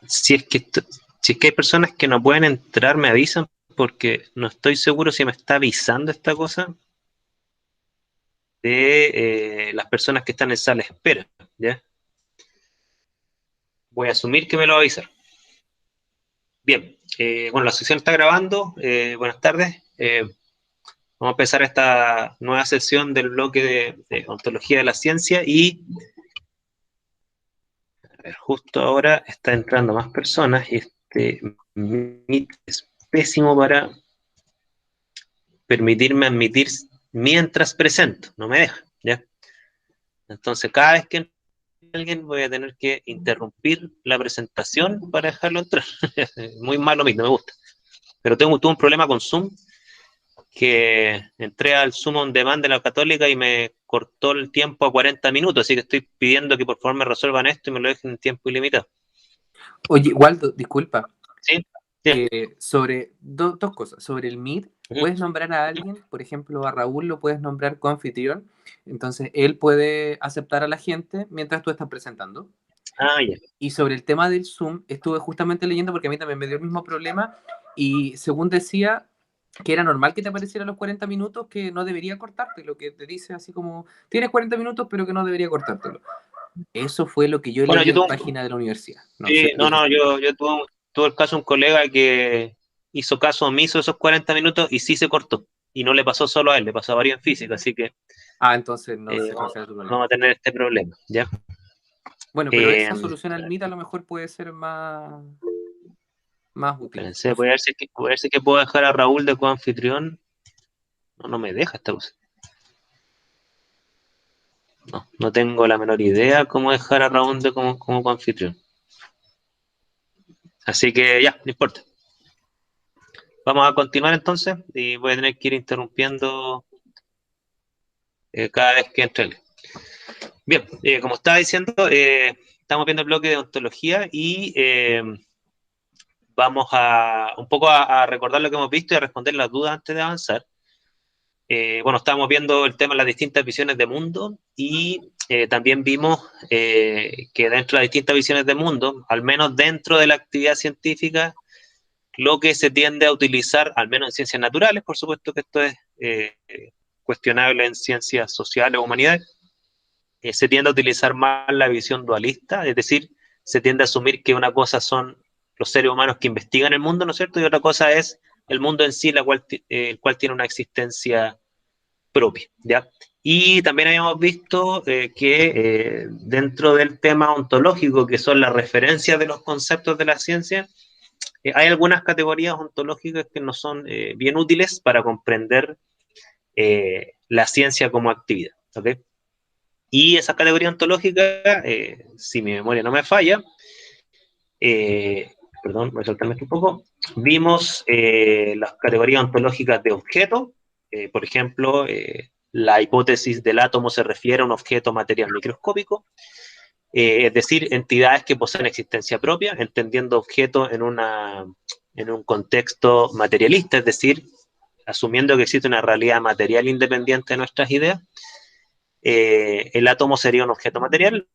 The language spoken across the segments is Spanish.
si es que hay personas que no pueden entrar, me avisan, porque no estoy seguro si me está avisando esta cosa de las personas que están en sala de espera, ¿ya? Voy a asumir que me lo va a avisar. Bien, bueno, la sesión está grabando. Buenas tardes. Vamos a empezar esta nueva sesión del bloque de ontología de la ciencia y a ver, justo ahora está entrando más personas y este Meet es pésimo para permitirme admitir mientras presento, no me deja, ¿ya? Entonces, cada vez que entre alguien voy a tener que interrumpir la presentación para dejarlo entrar. Muy malo, no me gusta. Pero tuve un problema con Zoom, que entré al Zoom on Demand de la Católica y me cortó el tiempo a 40 minutos, así que estoy pidiendo que por favor me resuelvan esto y me lo dejen en tiempo ilimitado. Oye, Waldo, disculpa. ¿Sí? Sobre dos cosas. Sobre el Meet, puedes nombrar a alguien, por ejemplo, a Raúl lo puedes nombrar coanfitrión, entonces él puede aceptar a la gente mientras tú estás presentando. Ah, ya. Y sobre el tema del Zoom, estuve justamente leyendo porque a mí también me dio el mismo problema y según decía que era normal que te apareciera los 40 minutos, que no debería cortarte, lo que te dice así como, tienes 40 minutos pero que no debería cortártelo. Eso fue lo que yo Bueno, leí yo en tuve, página de la universidad. No sé. sí, yo tuve el caso de un colega que hizo caso omiso de esos 40 minutos y sí se cortó. Y no le pasó solo a él, le pasó a varios en física, así que Entonces no vamos, será tu problema. vamos a tener este problema, ¿ya? Bueno, pero esa solución al MIT a lo mejor puede ser más útil. Espérense, voy a ver si que puedo dejar a Raúl de coanfitrión. No me deja esta cosa. No tengo la menor idea cómo dejar a Raúl de como coanfitrión. Así que ya, no importa. Vamos a continuar entonces y voy a tener que ir interrumpiendo cada vez que entre él. Bien, como estaba diciendo, estamos viendo el bloque de ontología y vamos un poco a recordar lo que hemos visto y a responder las dudas antes de avanzar. Bueno, estábamos viendo el tema de las distintas visiones de mundo y también vimos que dentro de las distintas visiones de mundo, al menos dentro de la actividad científica, lo que se tiende a utilizar, al menos en ciencias naturales, por supuesto que esto es cuestionable en ciencias sociales o humanidades, se tiende a utilizar más la visión dualista, es decir, se tiende a asumir que una cosa son los seres humanos que investigan el mundo, ¿no es cierto? Y otra cosa es el mundo en sí, el cual tiene una existencia propia, ¿ya? Y también habíamos visto que dentro del tema ontológico, que son las referencias de los conceptos de la ciencia, hay algunas categorías ontológicas que nos son bien útiles para comprender la ciencia como actividad, ¿ok? Y esa categoría ontológica, si mi memoria no me falla, perdón, voy a saltarme esto un poco, vimos las categorías ontológicas de objeto, por ejemplo, la hipótesis del átomo se refiere a un objeto material microscópico, es decir, entidades que poseen existencia propia, entendiendo objeto en un contexto materialista, es decir, asumiendo que existe una realidad material independiente de nuestras ideas, el átomo sería un objeto material,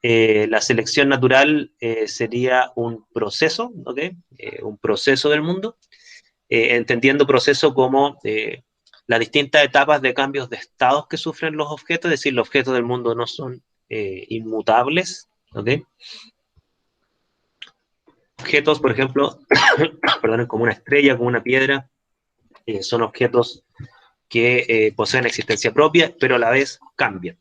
la selección natural sería un proceso, ¿ok? Un proceso del mundo, entendiendo proceso como las distintas etapas de cambios de estados que sufren los objetos, es decir, los objetos del mundo no son inmutables, ¿ok? Objetos, por ejemplo, perdón, como una estrella, como una piedra, son objetos que poseen existencia propia, pero a la vez cambian.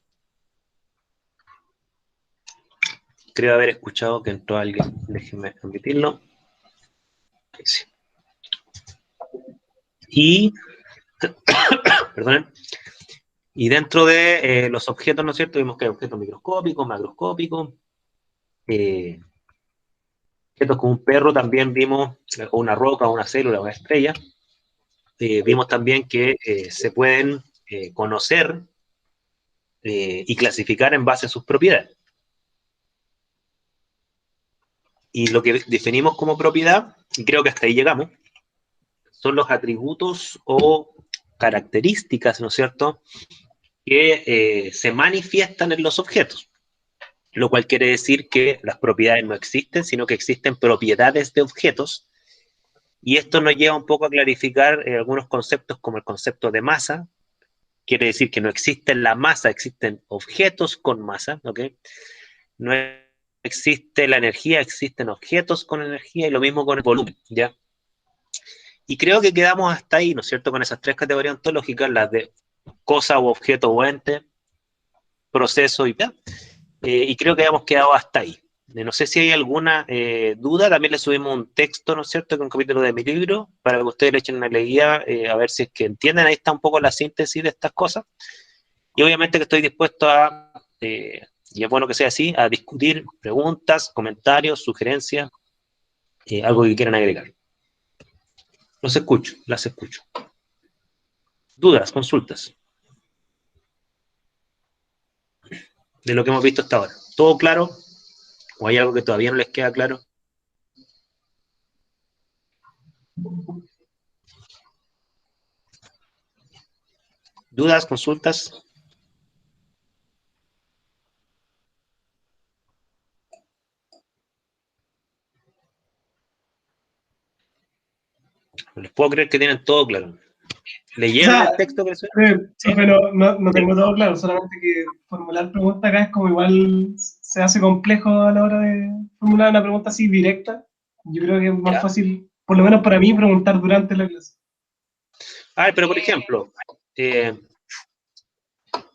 Creo haber escuchado que entró alguien, déjenme admitirlo. Sí. Y, perdón, y dentro de los objetos, ¿no es cierto? Vimos que hay objetos microscópicos, macroscópicos, objetos como un perro también vimos, o una roca, una célula, una estrella. Vimos también que se pueden conocer y clasificar en base a sus propiedades. Y lo que definimos como propiedad, y creo que hasta ahí llegamos, son los atributos o características, ¿no es cierto?, que se manifiestan en los objetos. lo cual quiere decir que las propiedades no existen, sino que existen propiedades de objetos, y esto nos lleva un poco a clarificar algunos conceptos como el concepto de masa. Quiere decir que no existe la masa, existen objetos con masa, ¿ok? No existe la energía, existen objetos con energía, y lo mismo con el volumen, ¿ya? Y creo que quedamos hasta ahí, ¿no es cierto?, con esas tres categorías ontológicas, las de cosa o objeto o ente, proceso y ya. Y creo que habíamos quedado hasta ahí. No sé si hay alguna duda. También le subimos un texto, ¿no es cierto?, que es un capítulo de mi libro, para que ustedes le echen una leída, a ver si es que entienden. Ahí está un poco la síntesis de estas cosas. Y obviamente que estoy dispuesto a, y es bueno que sea así, a discutir preguntas, comentarios, sugerencias, algo que quieran agregar. Los escucho, las escucho. Dudas, consultas de lo que hemos visto hasta ahora. ¿Todo claro? ¿O hay algo que todavía no les queda claro? ¿Dudas, consultas? No les puedo creer que tienen todo claro. ¿Leyeron el texto que Sí, pero no tengo todo claro, solamente que formular preguntas acá es como igual se hace complejo a la hora de formular una pregunta así directa. Yo creo que es más fácil, por lo menos para mí, preguntar durante la clase. A ver, pero por ejemplo,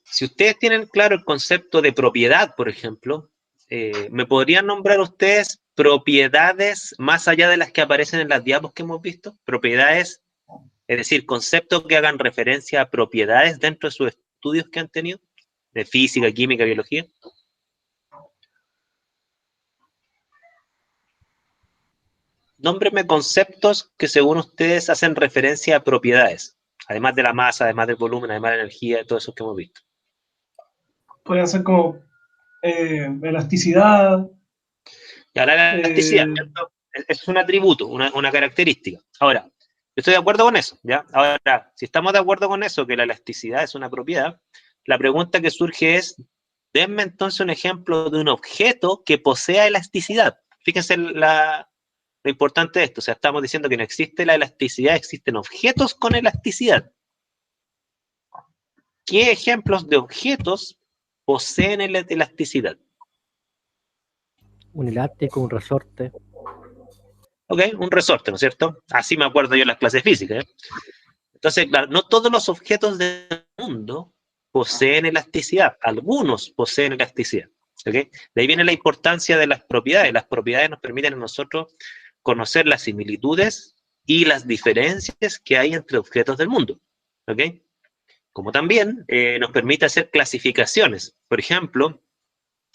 si ustedes tienen claro el concepto de propiedad, por ejemplo, ¿me podrían nombrar ustedes propiedades más allá de las que aparecen en las diapos que hemos visto? Propiedades, es decir, conceptos que hagan referencia a propiedades dentro de sus estudios que han tenido, de física, química, biología. Nómbrenme conceptos que según ustedes hacen referencia a propiedades, además de la masa, además del volumen, además de la energía, de todo eso que hemos visto. Pueden ser como elasticidad. Y ahora la elasticidad, ¿cierto? Es un atributo, una característica. Ahora, yo estoy de acuerdo con eso, ¿ya? Ahora, si estamos de acuerdo con eso, que la elasticidad es una propiedad, la pregunta que surge es, denme entonces un ejemplo de un objeto que posea elasticidad. Fíjense lo importante de esto, o sea, estamos diciendo que no existe la elasticidad, existen objetos con elasticidad. ¿Qué ejemplos de objetos poseen elasticidad? Un elástico, un resorte. ¿Ok? Un resorte, ¿no es cierto? Así me acuerdo yo en las clases físicas. Entonces, claro, no todos los objetos del mundo poseen elasticidad, algunos poseen elasticidad. ¿Ok? De ahí viene la importancia de las propiedades. Las propiedades nos permiten a nosotros conocer las similitudes y las diferencias que hay entre objetos del mundo. ¿Ok? Como también nos permite hacer clasificaciones. Por ejemplo,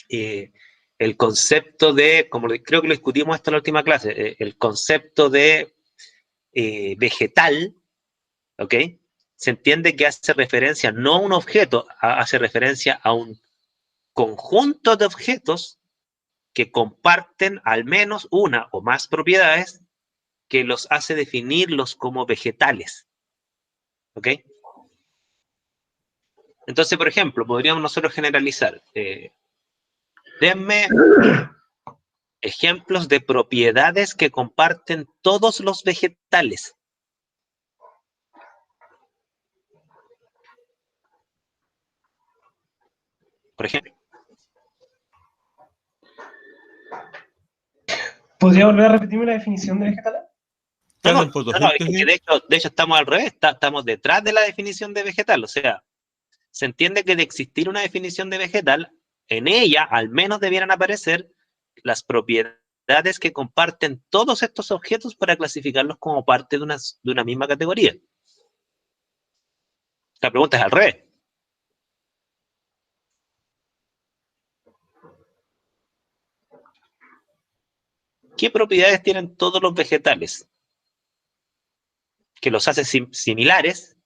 el concepto de, como creo que lo discutimos hasta la última clase, el concepto de vegetal, ¿ok? Se entiende que hace referencia no a un objeto, hace referencia a un conjunto de objetos que comparten al menos una o más propiedades que los hace definirlos como vegetales, ¿ok? Entonces, por ejemplo, podríamos nosotros generalizar. Denme ejemplos de propiedades que comparten todos los vegetales. Por ejemplo. ¿Podría volver a repetirme la definición de vegetal? No, es que de hecho estamos al revés, estamos detrás de la definición de vegetal. O sea, se entiende que de existir una definición de vegetal, en ella al menos debieran aparecer las propiedades que comparten todos estos objetos para clasificarlos como parte de una misma categoría. La pregunta es al revés. ¿Qué propiedades tienen todos los vegetales? Que los hace similares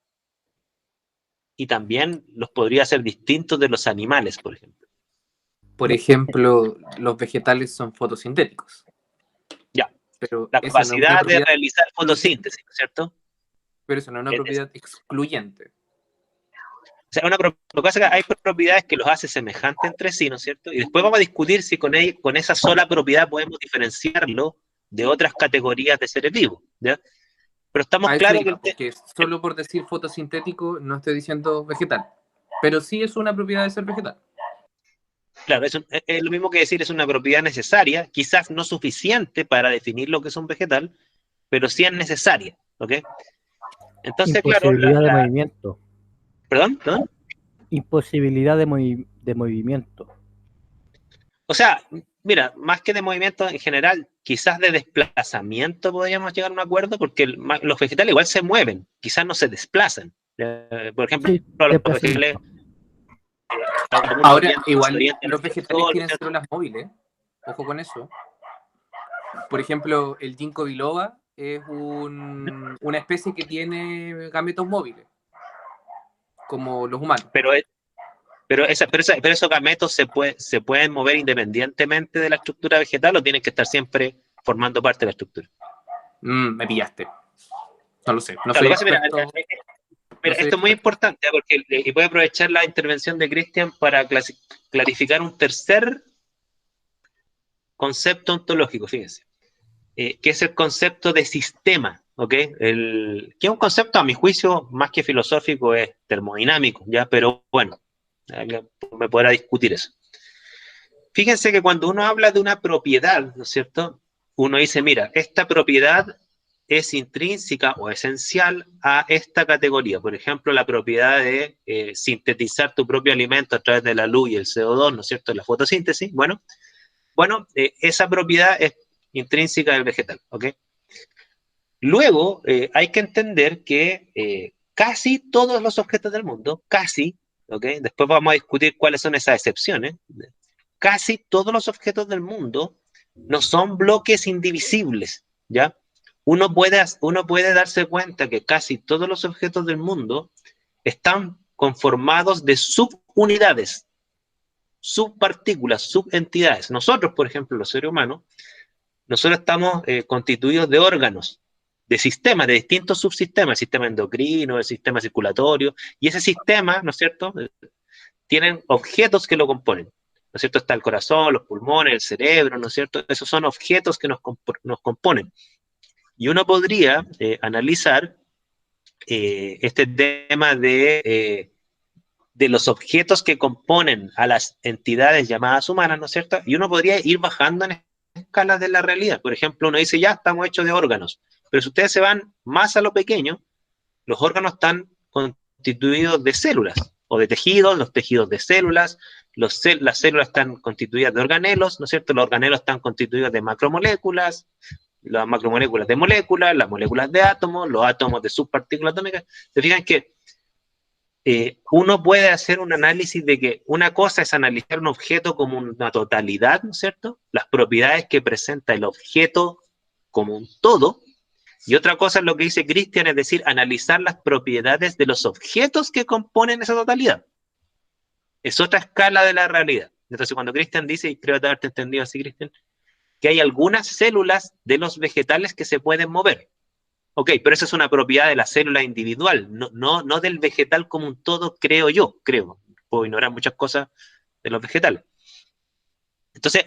y también los podría hacer distintos de los animales, por ejemplo. Por ejemplo, los vegetales son fotosintéticos. Ya. Pero La esa no es una capacidad de propiedad, realizar fotosíntesis, ¿no es cierto? pero eso no es una propiedad excluyente. O sea, lo que pasa es que hay propiedades que los hace semejantes entre sí, ¿no es cierto? Y después vamos a discutir si con esa sola propiedad podemos diferenciarlo de otras categorías de seres vivos, ¿ya? Pero estamos A eso claros iba, porque solo por decir fotosintético no estoy diciendo vegetal, pero sí es una propiedad de ser vegetal. Claro, es lo mismo que decir es una propiedad necesaria, quizás no suficiente para definir lo que es un vegetal, pero sí es necesaria, ¿ok? Entonces, claro, Imposibilidad de movimiento. ¿Perdón? Imposibilidad de movimiento. O sea, mira, más que de movimiento en general, quizás de desplazamiento podríamos llegar a un acuerdo, porque los vegetales igual se mueven, quizás no se desplazan. Por ejemplo, Sí, los vegetales... Ahora, igual los vegetales tienen células móviles, ojo con eso. Por ejemplo, el ginkgo biloba es una especie que tiene gametos móviles, como los humanos. Pero esos gametos se pueden mover independientemente de la estructura vegetal o tienen que estar siempre formando parte de la estructura. Me pillaste. No lo sé. No claro, soy experto. Mira, esto es muy importante porque y voy a aprovechar la intervención de Cristian para clarificar un tercer concepto ontológico, fíjense, que es el concepto de sistema, ¿ok? Que es un concepto, a mi juicio, más que filosófico, es termodinámico, ¿ya? Pero bueno, me podrá discutir eso. Fíjense que cuando uno habla de una propiedad, ¿no es cierto? Uno dice, mira, esta propiedad es intrínseca o esencial a esta categoría. Por ejemplo, la propiedad de sintetizar tu propio alimento a través de la luz y el CO2, ¿no es cierto? La fotosíntesis. Bueno, esa propiedad es intrínseca del vegetal, ¿ok? Luego, hay que entender que casi todos los objetos del mundo, casi, ¿ok? Después vamos a discutir cuáles son esas excepciones. Casi todos los objetos del mundo no son bloques indivisibles, ¿ya? Uno puede darse cuenta que casi todos los objetos del mundo están conformados de subunidades, subpartículas, subentidades. Nosotros, por ejemplo, los seres humanos, nosotros estamos constituidos de órganos, de sistemas, de distintos subsistemas, el sistema endocrino, el sistema circulatorio, y ese sistema, ¿no es cierto?, tienen objetos que lo componen, ¿no es cierto? Está el corazón, los pulmones, el cerebro, ¿no es cierto? Esos son objetos que nos componen. Y uno podría analizar este tema de los objetos que componen a las entidades llamadas humanas, ¿no es cierto? Y uno podría ir bajando en escalas de la realidad. Por ejemplo, uno dice, ya estamos hechos de órganos, pero si ustedes se van más a lo pequeño, los órganos están constituidos de células o de tejidos, los tejidos de células, las células están constituidas de organelos, ¿no es cierto? Los organelos están constituidos de macromoléculas, las macromoléculas de moléculas, las moléculas de átomos, los átomos de subpartículas atómicas. Se fijan que uno puede hacer un análisis de que una cosa es analizar un objeto como una totalidad, ¿no es cierto? Las propiedades que presenta el objeto como un todo, y otra cosa es lo que dice Cristian, es decir, analizar las propiedades de los objetos que componen esa totalidad. Es otra escala de la realidad. Entonces, cuando Cristian dice, y creo haberte entendido así, Cristian, que hay algunas células de los vegetales que se pueden mover. Ok, pero esa es una propiedad de la célula individual, no del vegetal como un todo, creo. Puedo ignorar muchas cosas de los vegetales. Entonces,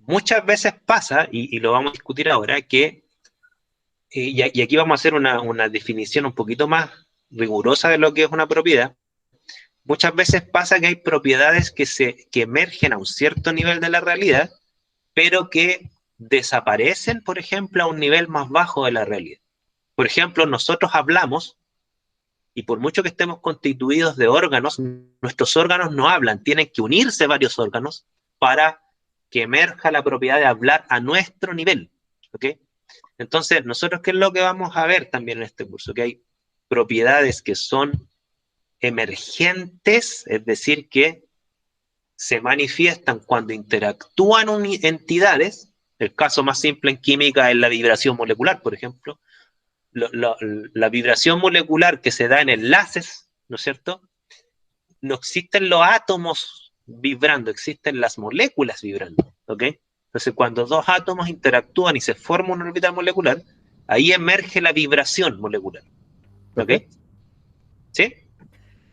muchas veces pasa, y lo vamos a discutir ahora, que, y aquí vamos a hacer una definición un poquito más rigurosa de lo que es una propiedad. Muchas veces pasa que hay propiedades que emergen a un cierto nivel de la realidad, pero que desaparecen, por ejemplo, a un nivel más bajo de la realidad. Por ejemplo, nosotros hablamos, y por mucho que estemos constituidos de órganos, nuestros órganos no hablan, tienen que unirse varios órganos para que emerja la propiedad de hablar a nuestro nivel, ¿ok? Entonces, nosotros, ¿qué es lo que vamos a ver también en este curso? Que hay propiedades que son emergentes, es decir, que se manifiestan cuando interactúan entidades. El caso más simple en química es la vibración molecular, por ejemplo. La vibración molecular que se da en enlaces, ¿no es cierto? No existen los átomos vibrando, existen las moléculas vibrando, ¿ok? Entonces, cuando dos átomos interactúan y se forma una orbital molecular, ahí emerge la vibración molecular, ¿ok? ¿Sí?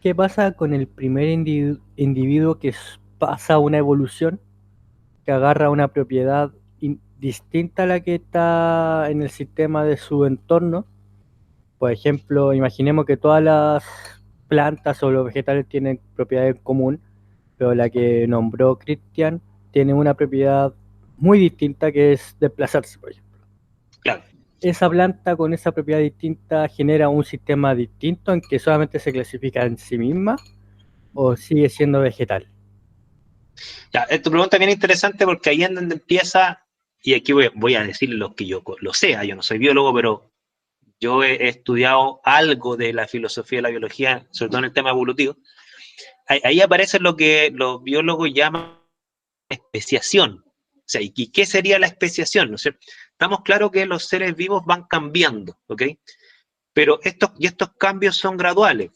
¿qué pasa con el primer individuo que pasa una evolución, que agarra una propiedad distinta a la que está en el sistema de su entorno? Por ejemplo, imaginemos que todas las plantas o los vegetales tienen propiedades en común, pero la que nombró Christian tiene una propiedad muy distinta, que es desplazarse, por ejemplo. Claro. Esa planta con esa propiedad distinta genera un sistema distinto en que solamente se clasifica en sí misma, o sigue siendo vegetal. Ya, tu pregunta es bien interesante porque ahí es donde empieza, y aquí voy a decir lo que yo lo sé, yo no soy biólogo, pero yo he estudiado algo de la filosofía de la biología, sobre todo en el tema evolutivo. Ahí aparece lo que los biólogos llaman especiación. O sea, ¿y qué sería la especiación? ¿No es cierto? Estamos claros que los seres vivos van cambiando, ¿ok? Pero estos cambios son graduales.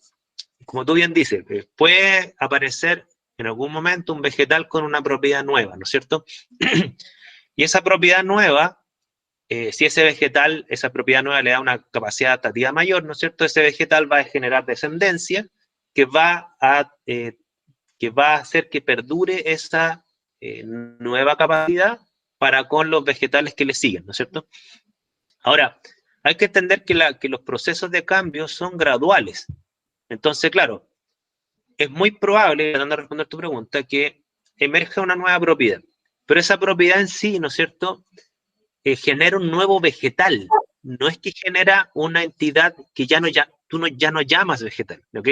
Como tú bien dices, puede aparecer en algún momento un vegetal con una propiedad nueva, ¿no es cierto? Y esa propiedad nueva, si ese vegetal, esa propiedad nueva le da una capacidad adaptativa mayor, ¿no es cierto? Ese vegetal va a generar descendencia que va a hacer que perdure esa nueva capacidad para con los vegetales que le siguen, ¿no es cierto? Ahora, hay que entender que los procesos de cambio son graduales. Entonces, claro, es muy probable, tratando de responder tu pregunta, que emerja una nueva propiedad. Pero esa propiedad en sí, ¿no es cierto?, genera un nuevo vegetal. No es que genera una entidad que tú ya no llamas vegetal, ¿ok?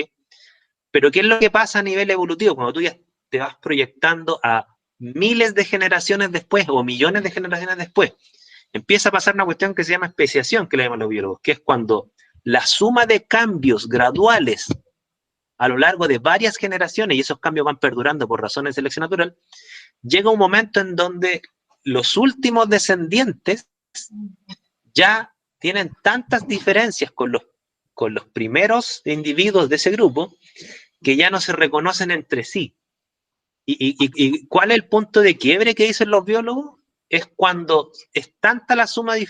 Pero ¿qué es lo que pasa a nivel evolutivo? Cuando tú ya te vas proyectando a miles de generaciones después o millones de generaciones después, empieza a pasar una cuestión que se llama especiación, que le llaman los biólogos, que es cuando la suma de cambios graduales a lo largo de varias generaciones, y esos cambios van perdurando por razones de selección natural, llega un momento en donde los últimos descendientes ya tienen tantas diferencias con los primeros individuos de ese grupo que ya no se reconocen entre sí. ¿Y cuál es el punto de quiebre que dicen los biólogos? Es cuando es tanta la suma de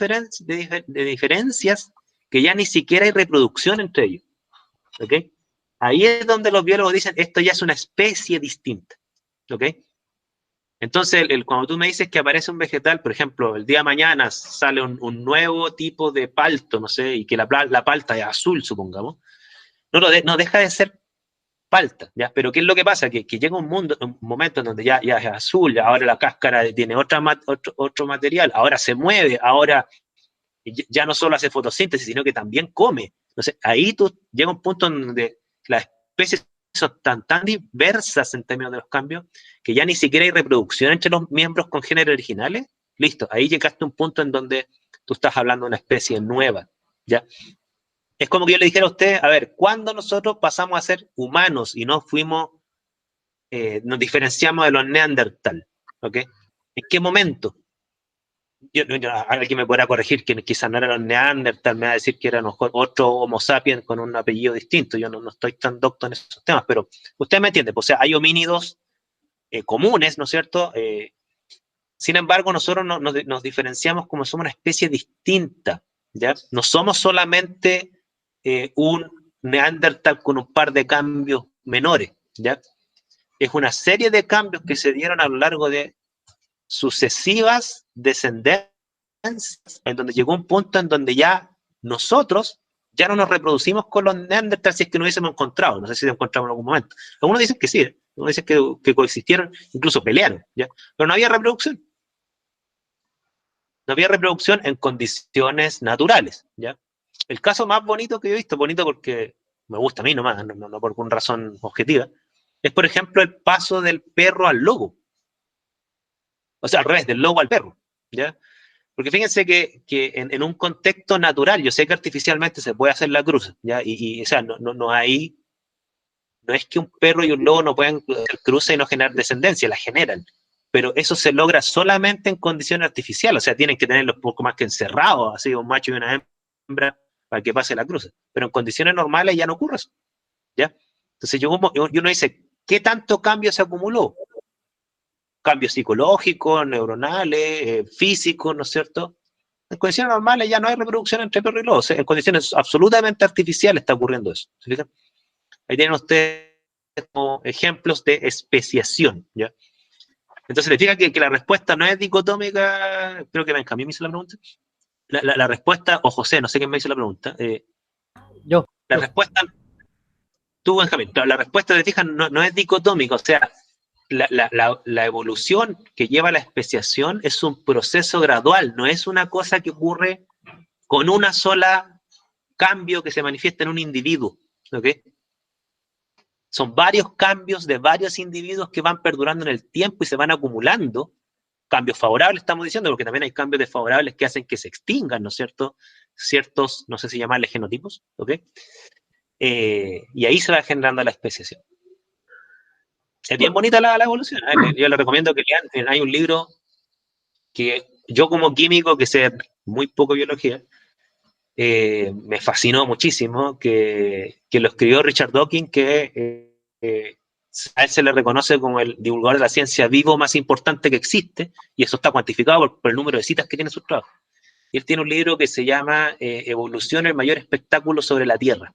diferencias que ya ni siquiera hay reproducción entre ellos. ¿Ok? Ahí es donde los biólogos dicen, esto ya es una especie distinta. ¿Ok? Entonces, cuando tú me dices que aparece un vegetal, por ejemplo, el día de mañana sale un nuevo tipo de palto, no sé, y que la palta es azul, supongamos, no deja de ser palta, ¿ya? Pero ¿qué es lo que pasa? Que llega un momento en donde ya es azul, ahora la cáscara tiene otro material, ahora se mueve, ahora ya no solo hace fotosíntesis, sino que también come. Entonces, ahí llega un punto en donde las especies son tan diversas en términos de los cambios que ya ni siquiera hay reproducción entre los miembros con géneros originales. Listo, ahí llegaste a un punto en donde tú estás hablando de una especie nueva, ¿ya? Es como que yo le dijera a usted, a ver, ¿cuándo nosotros pasamos a ser humanos y nos diferenciamos de los neandertal? ¿Ok? ¿En qué momento? Alguien me podrá corregir que quizás no eran los neandertal, me va a decir que eran otro homo sapiens con un apellido distinto. Yo no estoy tan docto en esos temas, pero usted me entiende. Pues, o sea, hay homínidos comunes, ¿no es cierto? Sin embargo, nosotros nos diferenciamos como somos una especie distinta, ¿ya? No somos solamente un neandertal con un par de cambios menores, ¿ya? Es una serie de cambios que se dieron a lo largo de sucesivas descendencias, en donde llegó un punto en donde ya nosotros ya no nos reproducimos con los neandertales si es que no hubiésemos encontrado. No sé si lo encontramos en algún momento. Algunos dicen que sí, algunos dicen que coexistieron, incluso pelearon, ¿ya? Pero no había reproducción. No había reproducción en condiciones naturales, ¿ya? El caso más bonito que yo he visto, bonito porque me gusta a mí nomás, no por una razón objetiva, es por ejemplo el paso del perro al lobo. O sea, al revés, del lobo al perro, ¿ya? Porque fíjense que en un contexto natural, yo sé que artificialmente se puede hacer la cruz, ¿ya? O sea, no es que un perro y un lobo no puedan hacer cruces y no generar descendencia, la generan. Pero eso se logra solamente en condiciones artificiales, o sea, tienen que tenerlos un poco más que encerrados, así un macho y una hembra, para que pase la cruz. Pero en condiciones normales ya no ocurre eso, ¿ya? Entonces uno dice, ¿qué tanto cambio se acumuló? Cambios psicológicos, neuronales, físicos, ¿no es cierto? En condiciones normales ya no hay reproducción entre perro y lobo, o sea, en condiciones absolutamente artificiales está ocurriendo eso, ¿se fijan? Ahí tienen ustedes como ejemplos de especiación, ¿ya? Entonces, le fija que la respuesta no es dicotómica, creo que Benjamín me hizo la pregunta. La respuesta, o José, no sé quién me hizo la pregunta. Yo. La respuesta, tú, Benjamín, la respuesta de fija no es dicotómica, o sea, la evolución que lleva a la especiación es un proceso gradual, no es una cosa que ocurre con una sola cambio que se manifiesta en un individuo, ¿ok? Son varios cambios de varios individuos que van perdurando en el tiempo y se van acumulando. Cambios favorables, estamos diciendo, porque también hay cambios desfavorables que hacen que se extingan, ¿no es cierto? Ciertos, no sé si llamarles genotipos, ¿ok? Y ahí se va generando la especiación. Es bien bonita la evolución, ¿eh? Yo les recomiendo que lean. Hay un libro que yo como químico, que sé muy poco biología, me fascinó muchísimo, que lo escribió Richard Dawkins, que a él se le reconoce como el divulgador de la ciencia vivo más importante que existe, y eso está cuantificado por el número de citas que tiene en sus trabajos. Y él tiene un libro que se llama Evolución, el mayor espectáculo sobre la Tierra,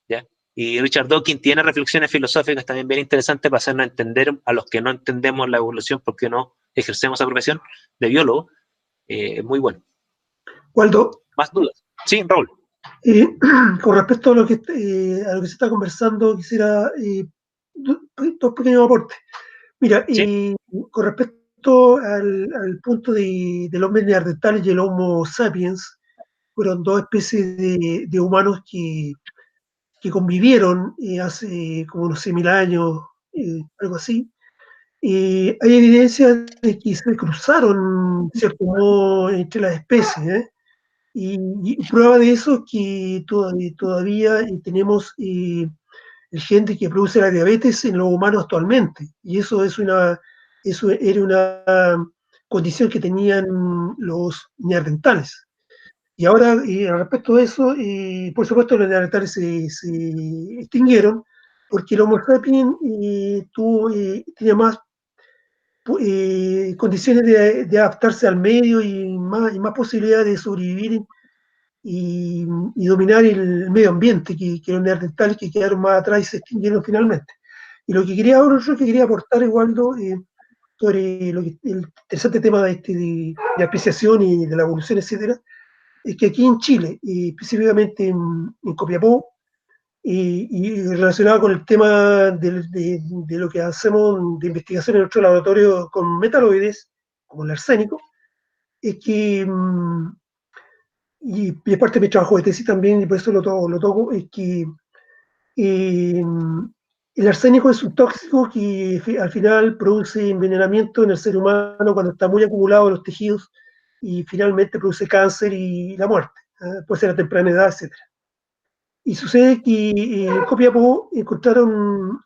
¿ya? Y Richard Dawkins tiene reflexiones filosóficas también bien interesantes para hacernos entender a los que no entendemos la evolución porque no ejercemos esa profesión de biólogo. Muy bueno. Waldo, ¿Más dudas? Sí, Raúl. con respecto a lo que se está conversando, quisiera dos pequeños aportes. Mira, Sí. con respecto al punto del hombre neandertal y el Homo sapiens, fueron dos especies de humanos que convivieron hace como unos 6.000 años, algo así. Hay evidencia de que se cruzaron, de cierto modo, entre las especies, ¿eh? Y prueba de eso es que todavía tenemos el gen que produce la diabetes en los humanos actualmente. Y eso era una condición que tenían los neandertales. Y ahora, respecto a eso, por supuesto, los neandertales se extinguieron porque el Homo sapiens tenía más condiciones de adaptarse al medio y más posibilidades de sobrevivir y dominar el medio ambiente que los neandertales que quedaron más atrás y se extinguieron finalmente. Y lo que quería aportar, Waldo, sobre el interesante tema de apreciación y de la evolución, etcétera, es que aquí en Chile, y específicamente en Copiapó, y relacionado con el tema de lo que hacemos de investigación en nuestro laboratorio con metaloides, como el arsénico, es que, y es parte de mi trabajo de tesis también, y por eso lo toco, es que el arsénico es un tóxico que al final produce envenenamiento en el ser humano cuando está muy acumulado en los tejidos y finalmente produce cáncer y la muerte, puede ser a temprana edad, etc. Y sucede que en Copiapó encontraron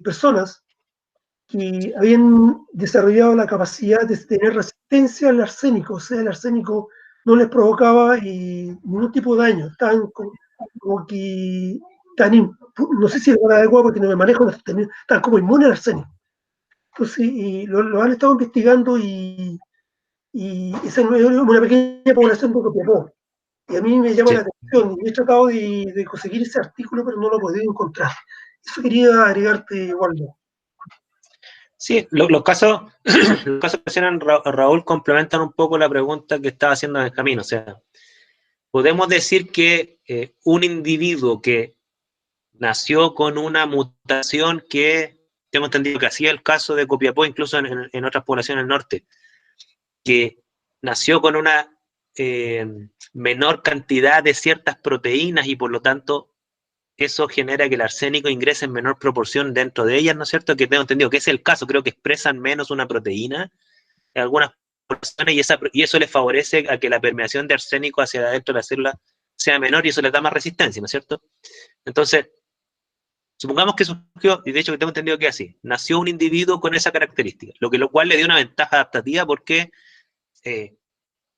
personas que habían desarrollado la capacidad de tener resistencia al arsénico, o sea, el arsénico no les provocaba ningún tipo de daño, estaban como que, no sé si es la adecuada porque no me manejo, estaban como inmunes al arsénico. Entonces, lo han estado investigando y esa es una pequeña población de Copiapó. Y a mí me llama la atención, y he tratado de conseguir ese artículo, pero no lo he podido encontrar. Eso quería agregarte, Waldo. Sí, los casos que mencionan Raúl complementan un poco la pregunta que estaba haciendo Benjamín. O sea, podemos decir que un individuo que nació con una mutación que, tengo entendido que hacía el caso de Copiapó, incluso en otras poblaciones del norte, que nació con una menor cantidad de ciertas proteínas y por lo tanto eso genera que el arsénico ingrese en menor proporción dentro de ellas, ¿no es cierto? Que tengo entendido que es el caso, creo que expresan menos una proteína en algunas personas y eso les favorece a que la permeación de arsénico hacia adentro de la célula sea menor y eso les da más resistencia, ¿no es cierto? Entonces, supongamos que surgió, y de hecho que tengo entendido que es así, nació un individuo con esa característica, lo cual le dio una ventaja adaptativa porque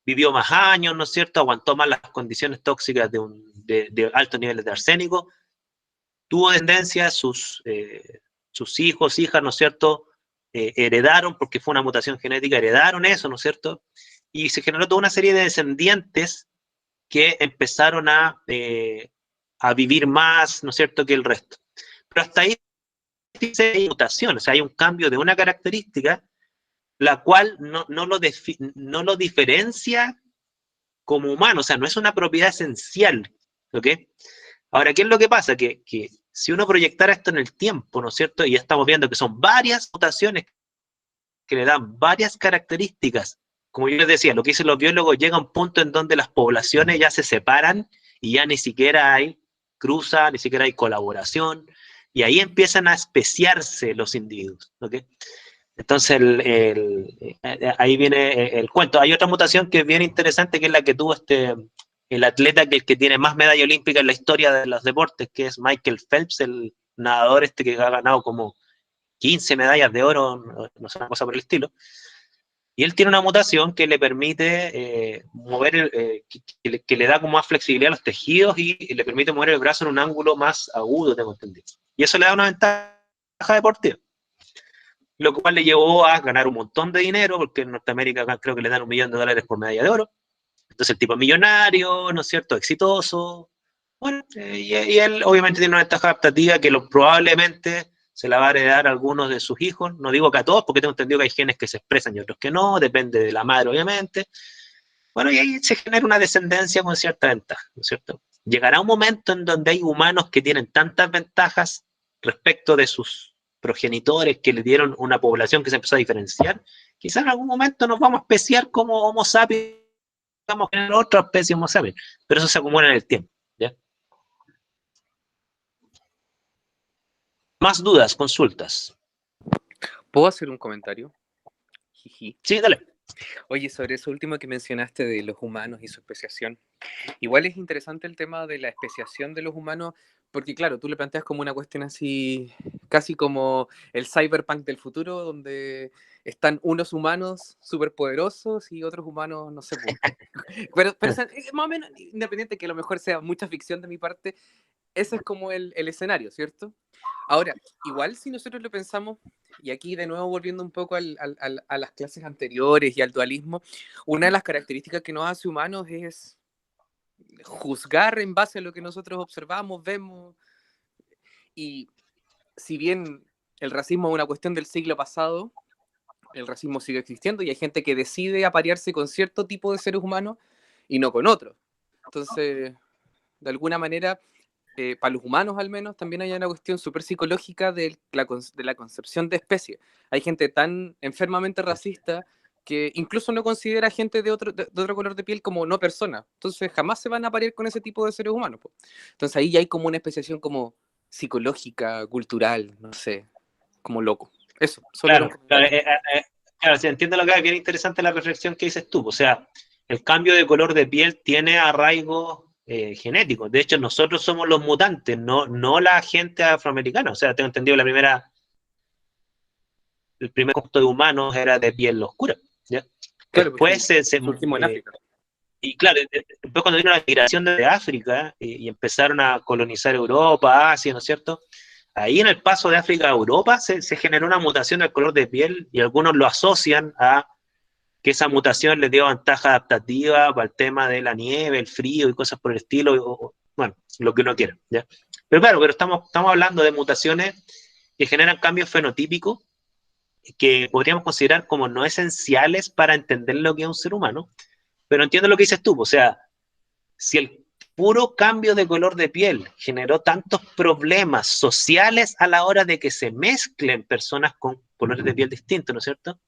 vivió más años, ¿no es cierto? Aguantó más las condiciones tóxicas de altos niveles de arsénico, tuvo descendencia, sus hijos, hijas, ¿no es cierto? Heredaron, porque fue una mutación genética, heredaron eso, ¿no es cierto? Y se generó toda una serie de descendientes que empezaron a vivir más, ¿no es cierto?, que el resto. Pero hasta ahí dice hay mutación, o sea, hay un cambio de una característica, la cual no lo diferencia como humano, o sea, no es una propiedad esencial, ¿ok? Ahora, ¿qué es lo que pasa? Que si uno proyectara esto en el tiempo, ¿no es cierto? Y ya estamos viendo que son varias mutaciones que le dan varias características. Como yo les decía, lo que dicen los biólogos, llega a un punto en donde las poblaciones ya se separan y ya ni siquiera hay cruza, ni siquiera hay colaboración, y ahí empiezan a especiarse los individuos, ¿ok? Entonces, ahí viene el cuento. Hay otra mutación que es bien interesante, que es la que tuvo el atleta que tiene más medalla olímpica en la historia de los deportes, que es Michael Phelps, el nadador que ha ganado como 15 medallas de oro, no sé, una cosa por el estilo. Y él tiene una mutación que le permite mover, que le da como más flexibilidad a los tejidos y le permite mover el brazo en un ángulo más agudo, tengo entendido. Y eso le da una ventaja deportiva, lo cual le llevó a ganar un montón de dinero, porque en Norteamérica creo que le dan $1 millón por medalla de oro. Entonces el tipo es millonario, ¿no es cierto?, exitoso. Bueno, y él obviamente tiene una ventaja adaptativa que probablemente se la va a heredar a algunos de sus hijos. No digo que a todos, porque tengo entendido que hay genes que se expresan y otros que no, depende de la madre, obviamente. Bueno, y ahí se genera una descendencia con cierta ventaja, ¿no es cierto? Llegará un momento en donde hay humanos que tienen tantas ventajas respecto de sus progenitores que le dieron una población que se empezó a diferenciar. Quizás en algún momento nos vamos a especiar como Homo sapiens, vamos a tener otra especie Homo sapiens, pero eso se acumula en el tiempo, ¿ya? Más dudas, consultas. ¿Puedo hacer un comentario? Jiji. Sí, dale. Oye, sobre eso último que mencionaste de los humanos y su especiación. Igual es interesante el tema de la especiación de los humanos, porque claro, tú le planteas como una cuestión así, casi como el cyberpunk del futuro, donde están unos humanos superpoderosos y otros humanos, no sé. Pero más o menos, independiente que a lo mejor sea mucha ficción de mi parte, ese es como el escenario, ¿cierto? Ahora, igual si nosotros lo pensamos, y aquí de nuevo volviendo un poco a las clases anteriores y al dualismo, una de las características que nos hace humanos es juzgar en base a lo que nosotros observamos, vemos, y si bien el racismo es una cuestión del siglo pasado, el racismo sigue existiendo y hay gente que decide aparearse con cierto tipo de seres humanos y no con otros. Entonces, de alguna manera, para los humanos al menos, también hay una cuestión súper psicológica de la concepción de especie. Hay gente tan enfermamente racista que incluso no considera gente de otro color de piel como no persona. Entonces jamás se van a parir con ese tipo de seres humanos. Entonces ahí ya hay como una especiación como psicológica, cultural, no sé, como loco. Eso, solo claro, sí, entiendo lo que es bien interesante la reflexión que dices tú. O sea, el cambio de color de piel tiene arraigos genéticos. De hecho, nosotros somos los mutantes, no la gente afroamericana. O sea, tengo entendido el primer conjunto de humanos era de piel oscura, ¿ya? Claro, después surgimos en África. Y claro, después cuando vino la migración de África y empezaron a colonizar Europa, Asia, ¿no es cierto? Ahí en el paso de África a Europa se generó una mutación del color de piel y algunos lo asocian a que esa mutación les dio ventaja adaptativa para el tema de la nieve, el frío y cosas por el estilo, bueno, lo que uno quiera, ¿ya? Pero claro, estamos hablando de mutaciones que generan cambios fenotípicos que podríamos considerar como no esenciales para entender lo que es un ser humano, pero entiendo lo que dices tú, o sea, si el puro cambio de color de piel generó tantos problemas sociales a la hora de que se mezclen personas con colores de piel distintos, ¿no es cierto?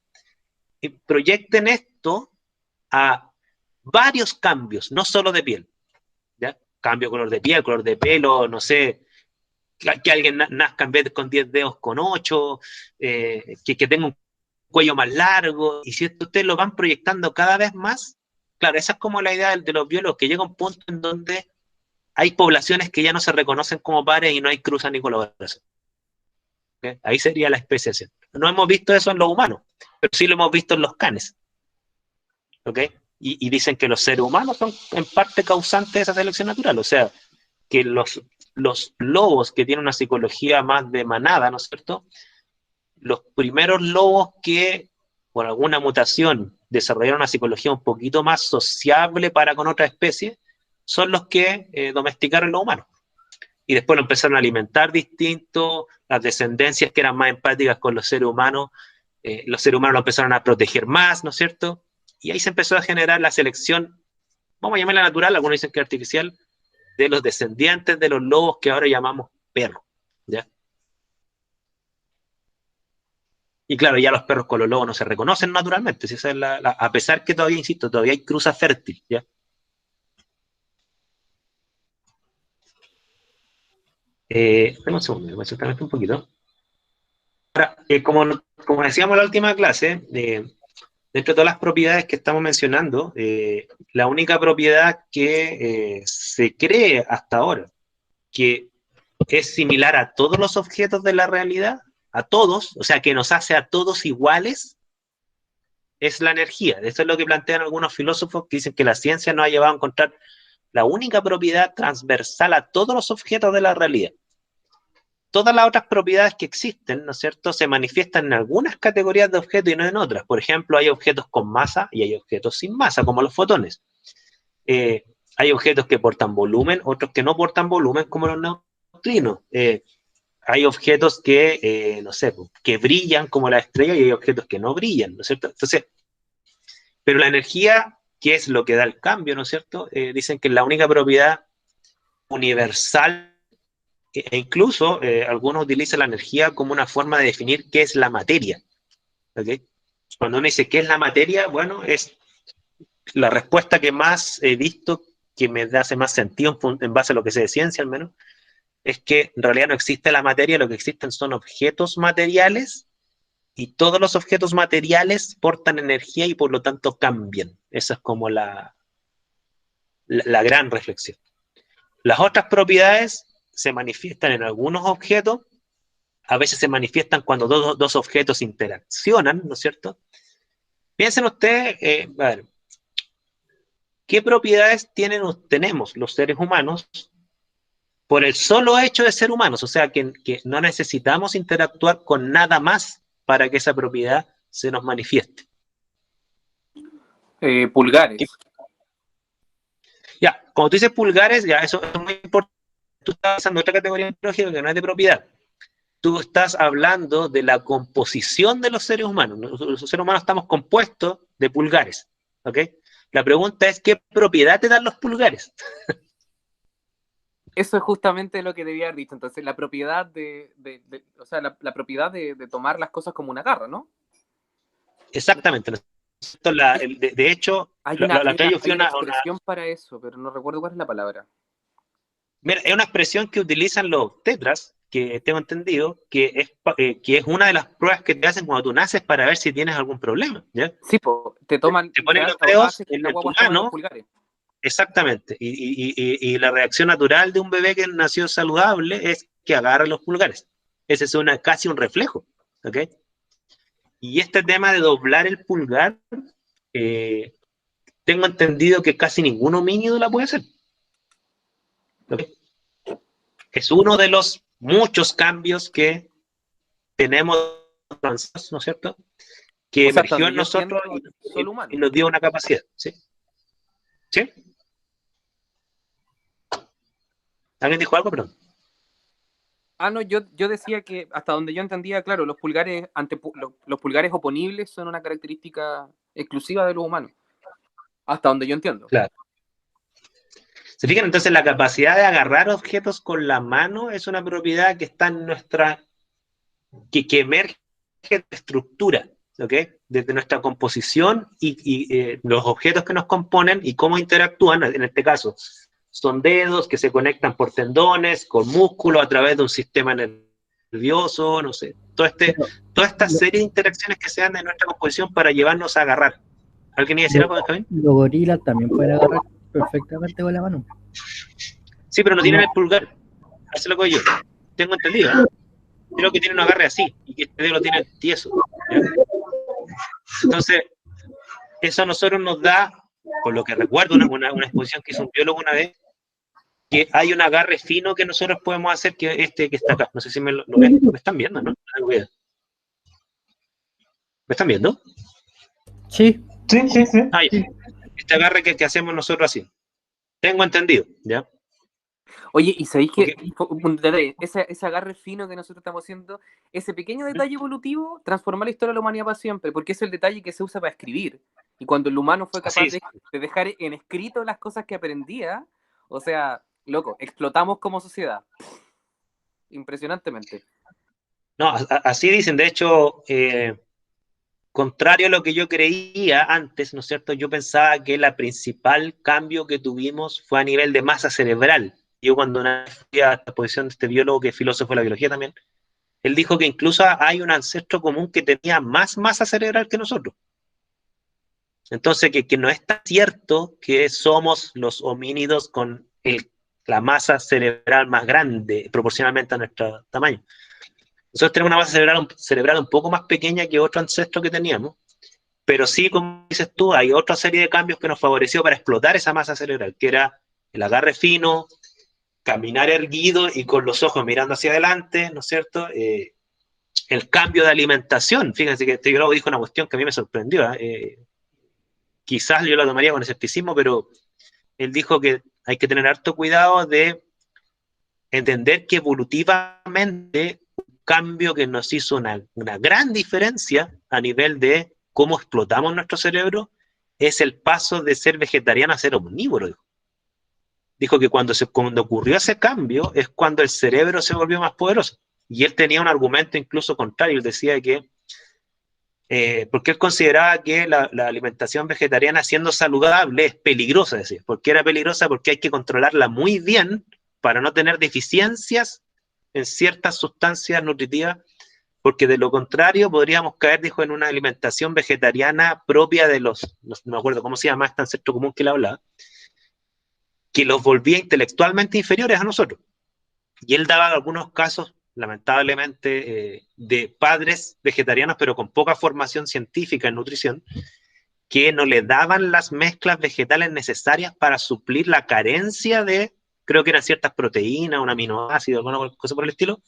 Y proyecten esto a varios cambios, no solo de piel, ¿ya? Cambio de color de piel, color de pelo, no sé, que alguien nazca en vez con 10 dedos con 8, que tenga un cuello más largo, y si ustedes lo van proyectando cada vez más, claro, esa es como la idea de los biólogos, que llega un punto en donde hay poblaciones que ya no se reconocen como pares y no hay cruzas ni colaboración. ¿Okay? Ahí sería la especiación. No hemos visto eso en los humanos, pero sí lo hemos visto en los canes. ¿Okay? Y dicen que los seres humanos son en parte causantes de esa selección natural, o sea, que los lobos que tienen una psicología más de manada, ¿no es cierto?, los primeros lobos que por alguna mutación desarrollaron una psicología un poquito más sociable para con otra especie, son los que domesticaron los humanos. y después lo empezaron a alimentar distinto, las descendencias que eran más empáticas con los seres humanos lo empezaron a proteger más, ¿no es cierto? Y ahí se empezó a generar la selección, vamos a llamarla natural, algunos dicen que artificial, de los descendientes de los lobos que ahora llamamos perros, ¿ya? Y claro, ya los perros con los lobos no se reconocen naturalmente, si esa es a pesar que todavía, insisto, todavía hay cruza fértil, ¿ya? Dame un segundo, voy a acercarme un poquito. Ahora, como decíamos en la última clase, dentro de todas las propiedades que estamos mencionando, la única propiedad que se cree hasta ahora que es similar a todos los objetos de la realidad, a todos, o sea, que nos hace a todos iguales, es la energía. Eso es lo que plantean algunos filósofos que dicen que la ciencia nos ha llevado a encontrar la única propiedad transversal a todos los objetos de la realidad. Todas las otras propiedades que existen, ¿no es cierto?, se manifiestan en algunas categorías de objetos y no en otras. Por ejemplo, hay objetos con masa y hay objetos sin masa, como los fotones. Hay objetos que portan volumen, otros que no portan volumen, como los neutrinos. Hay objetos que, no sé, que brillan como la estrella y hay objetos que no brillan, ¿no es cierto? Entonces, pero la energía, que es lo que da el cambio, ¿no es cierto?, dicen que es la única propiedad universal. E incluso algunos utilizan la energía como una forma de definir qué es la materia. ¿Okay? Cuando uno dice qué es la materia, bueno, es la respuesta que más he visto, que me hace más sentido en base a lo que sé de ciencia al menos, es que en realidad no existe la materia, lo que existen son objetos materiales y todos los objetos materiales portan energía y por lo tanto cambian. Esa es como la gran reflexión. Las otras propiedades se manifiestan en algunos objetos, a veces se manifiestan cuando dos objetos interaccionan, ¿no es cierto? Piensen ustedes, a ver, ¿qué propiedades tenemos los seres humanos por el solo hecho de ser humanos? O sea, que no necesitamos interactuar con nada más para que esa propiedad se nos manifieste. Pulgares. Ya, cuando tú dices pulgares, ya eso es muy importante. Tú estás usando otra categoría biológica que no es de propiedad. Tú estás hablando de la composición de los seres humanos. Los seres humanos estamos compuestos de pulgares, ¿ok? La pregunta es, ¿qué propiedad te dan los pulgares? Eso es justamente lo que debía haber dicho. Entonces, la propiedad o sea, la propiedad de tomar las cosas como una garra, ¿no? Exactamente. De hecho, hay una una expresión para eso, pero no recuerdo cuál es la palabra. Mira, es una expresión que utilizan los tetras, que tengo entendido, que es una de las pruebas que te hacen cuando tú naces para ver si tienes algún problema, ¿ya? Sí, te toman... Te ponen los dedos en tu mano. Exactamente. Y la reacción natural de un bebé que nació saludable es que agarra los pulgares. Ese es casi un reflejo, ¿ok? Y este tema de doblar el pulgar, tengo entendido que casi ningún homínido la puede hacer. ¿Okay? Es uno de los muchos cambios que tenemos, ¿no es cierto?, que emergió en nosotros y nos dio una capacidad. ¿Sí? ¿Sí? ¿Alguien dijo algo? Perdón. No, yo decía que hasta donde yo entendía, claro, los pulgares los pulgares oponibles son una característica exclusiva de los humanos. Hasta donde yo entiendo. Claro. ¿Se fijan? Entonces la capacidad de agarrar objetos con la mano es una propiedad que está en nuestra... que emerge de estructura, ¿ok? Desde nuestra composición y los objetos que nos componen y cómo interactúan, en este caso, son dedos que se conectan por tendones, con músculos a través de un sistema nervioso, no sé, toda esta serie de interacciones que se dan de nuestra composición para llevarnos a agarrar. ¿Alguien iba a decir algo, Benjamín? Los gorilas también pueden agarrar perfectamente con la mano. Sí, pero no tienen el pulgar. Eso es lo que yo tengo entendido, ¿eh? Creo que tienen un agarre así, y que este dedo lo tiene tieso, ¿ya? Entonces, eso a nosotros nos da, por lo que recuerdo, una exposición que hizo un biólogo una vez, que hay un agarre fino que nosotros podemos hacer, que que está acá. No sé si lo ven. ¿Me están viendo, no? ¿Me están viendo? Sí. Ah, ya. Este agarre que hacemos nosotros así. Tengo entendido, ¿ya? Oye, ¿y sabéis que Porque- un detalle, ese agarre fino que nosotros estamos haciendo, ese pequeño detalle evolutivo transformó la historia de la humanidad para siempre, porque es el detalle que se usa para escribir. Y cuando el humano fue capaz Así, de dejar en escrito las cosas que aprendía, o sea, loco, explotamos como sociedad. Impresionantemente. no, así dicen. De hecho, contrario a lo que yo creía antes, ¿no es cierto? Yo pensaba que el principal cambio que tuvimos fue a nivel de masa cerebral. Yo cuando una vez fui a la exposición de este biólogo que es filósofo de la biología también, él dijo que incluso hay un ancestro común que tenía más masa cerebral que nosotros. Entonces, que no es tan cierto que somos los homínidos con la masa cerebral más grande proporcionalmente a nuestro tamaño. Nosotros tenemos una masa cerebral un poco más pequeña que otro ancestro que teníamos, pero sí, como dices tú, hay otra serie de cambios que nos favoreció para explotar esa masa cerebral, que era el agarre fino, caminar erguido y con los ojos mirando hacia adelante, ¿no es cierto? El cambio de alimentación, fíjense que este biólogo dijo una cuestión que a mí me sorprendió, quizás yo lo tomaría con escepticismo, pero él dijo que hay que tener harto cuidado de entender que evolutivamente un cambio que nos hizo una gran diferencia a nivel de cómo explotamos nuestro cerebro es el paso de ser vegetariano a ser omnívoro. Dijo que cuando ocurrió ese cambio es cuando el cerebro se volvió más poderoso. Y él tenía un argumento incluso contrario. Él decía que porque él consideraba que la alimentación vegetariana, siendo saludable, es peligrosa. Decía. ¿Por qué era peligrosa? Porque hay que controlarla muy bien para no tener deficiencias en ciertas sustancias nutritivas, porque de lo contrario podríamos caer, dijo, en una alimentación vegetariana propia de no me acuerdo cómo se llama este ancestro común que él hablaba, que los volvía intelectualmente inferiores a nosotros. Y él daba algunos casos, lamentablemente, de padres vegetarianos, pero con poca formación científica en nutrición, que no le daban las mezclas vegetales necesarias para suplir la carencia de, creo que eran ciertas proteínas, un aminoácido, alguna cosa por el estilo,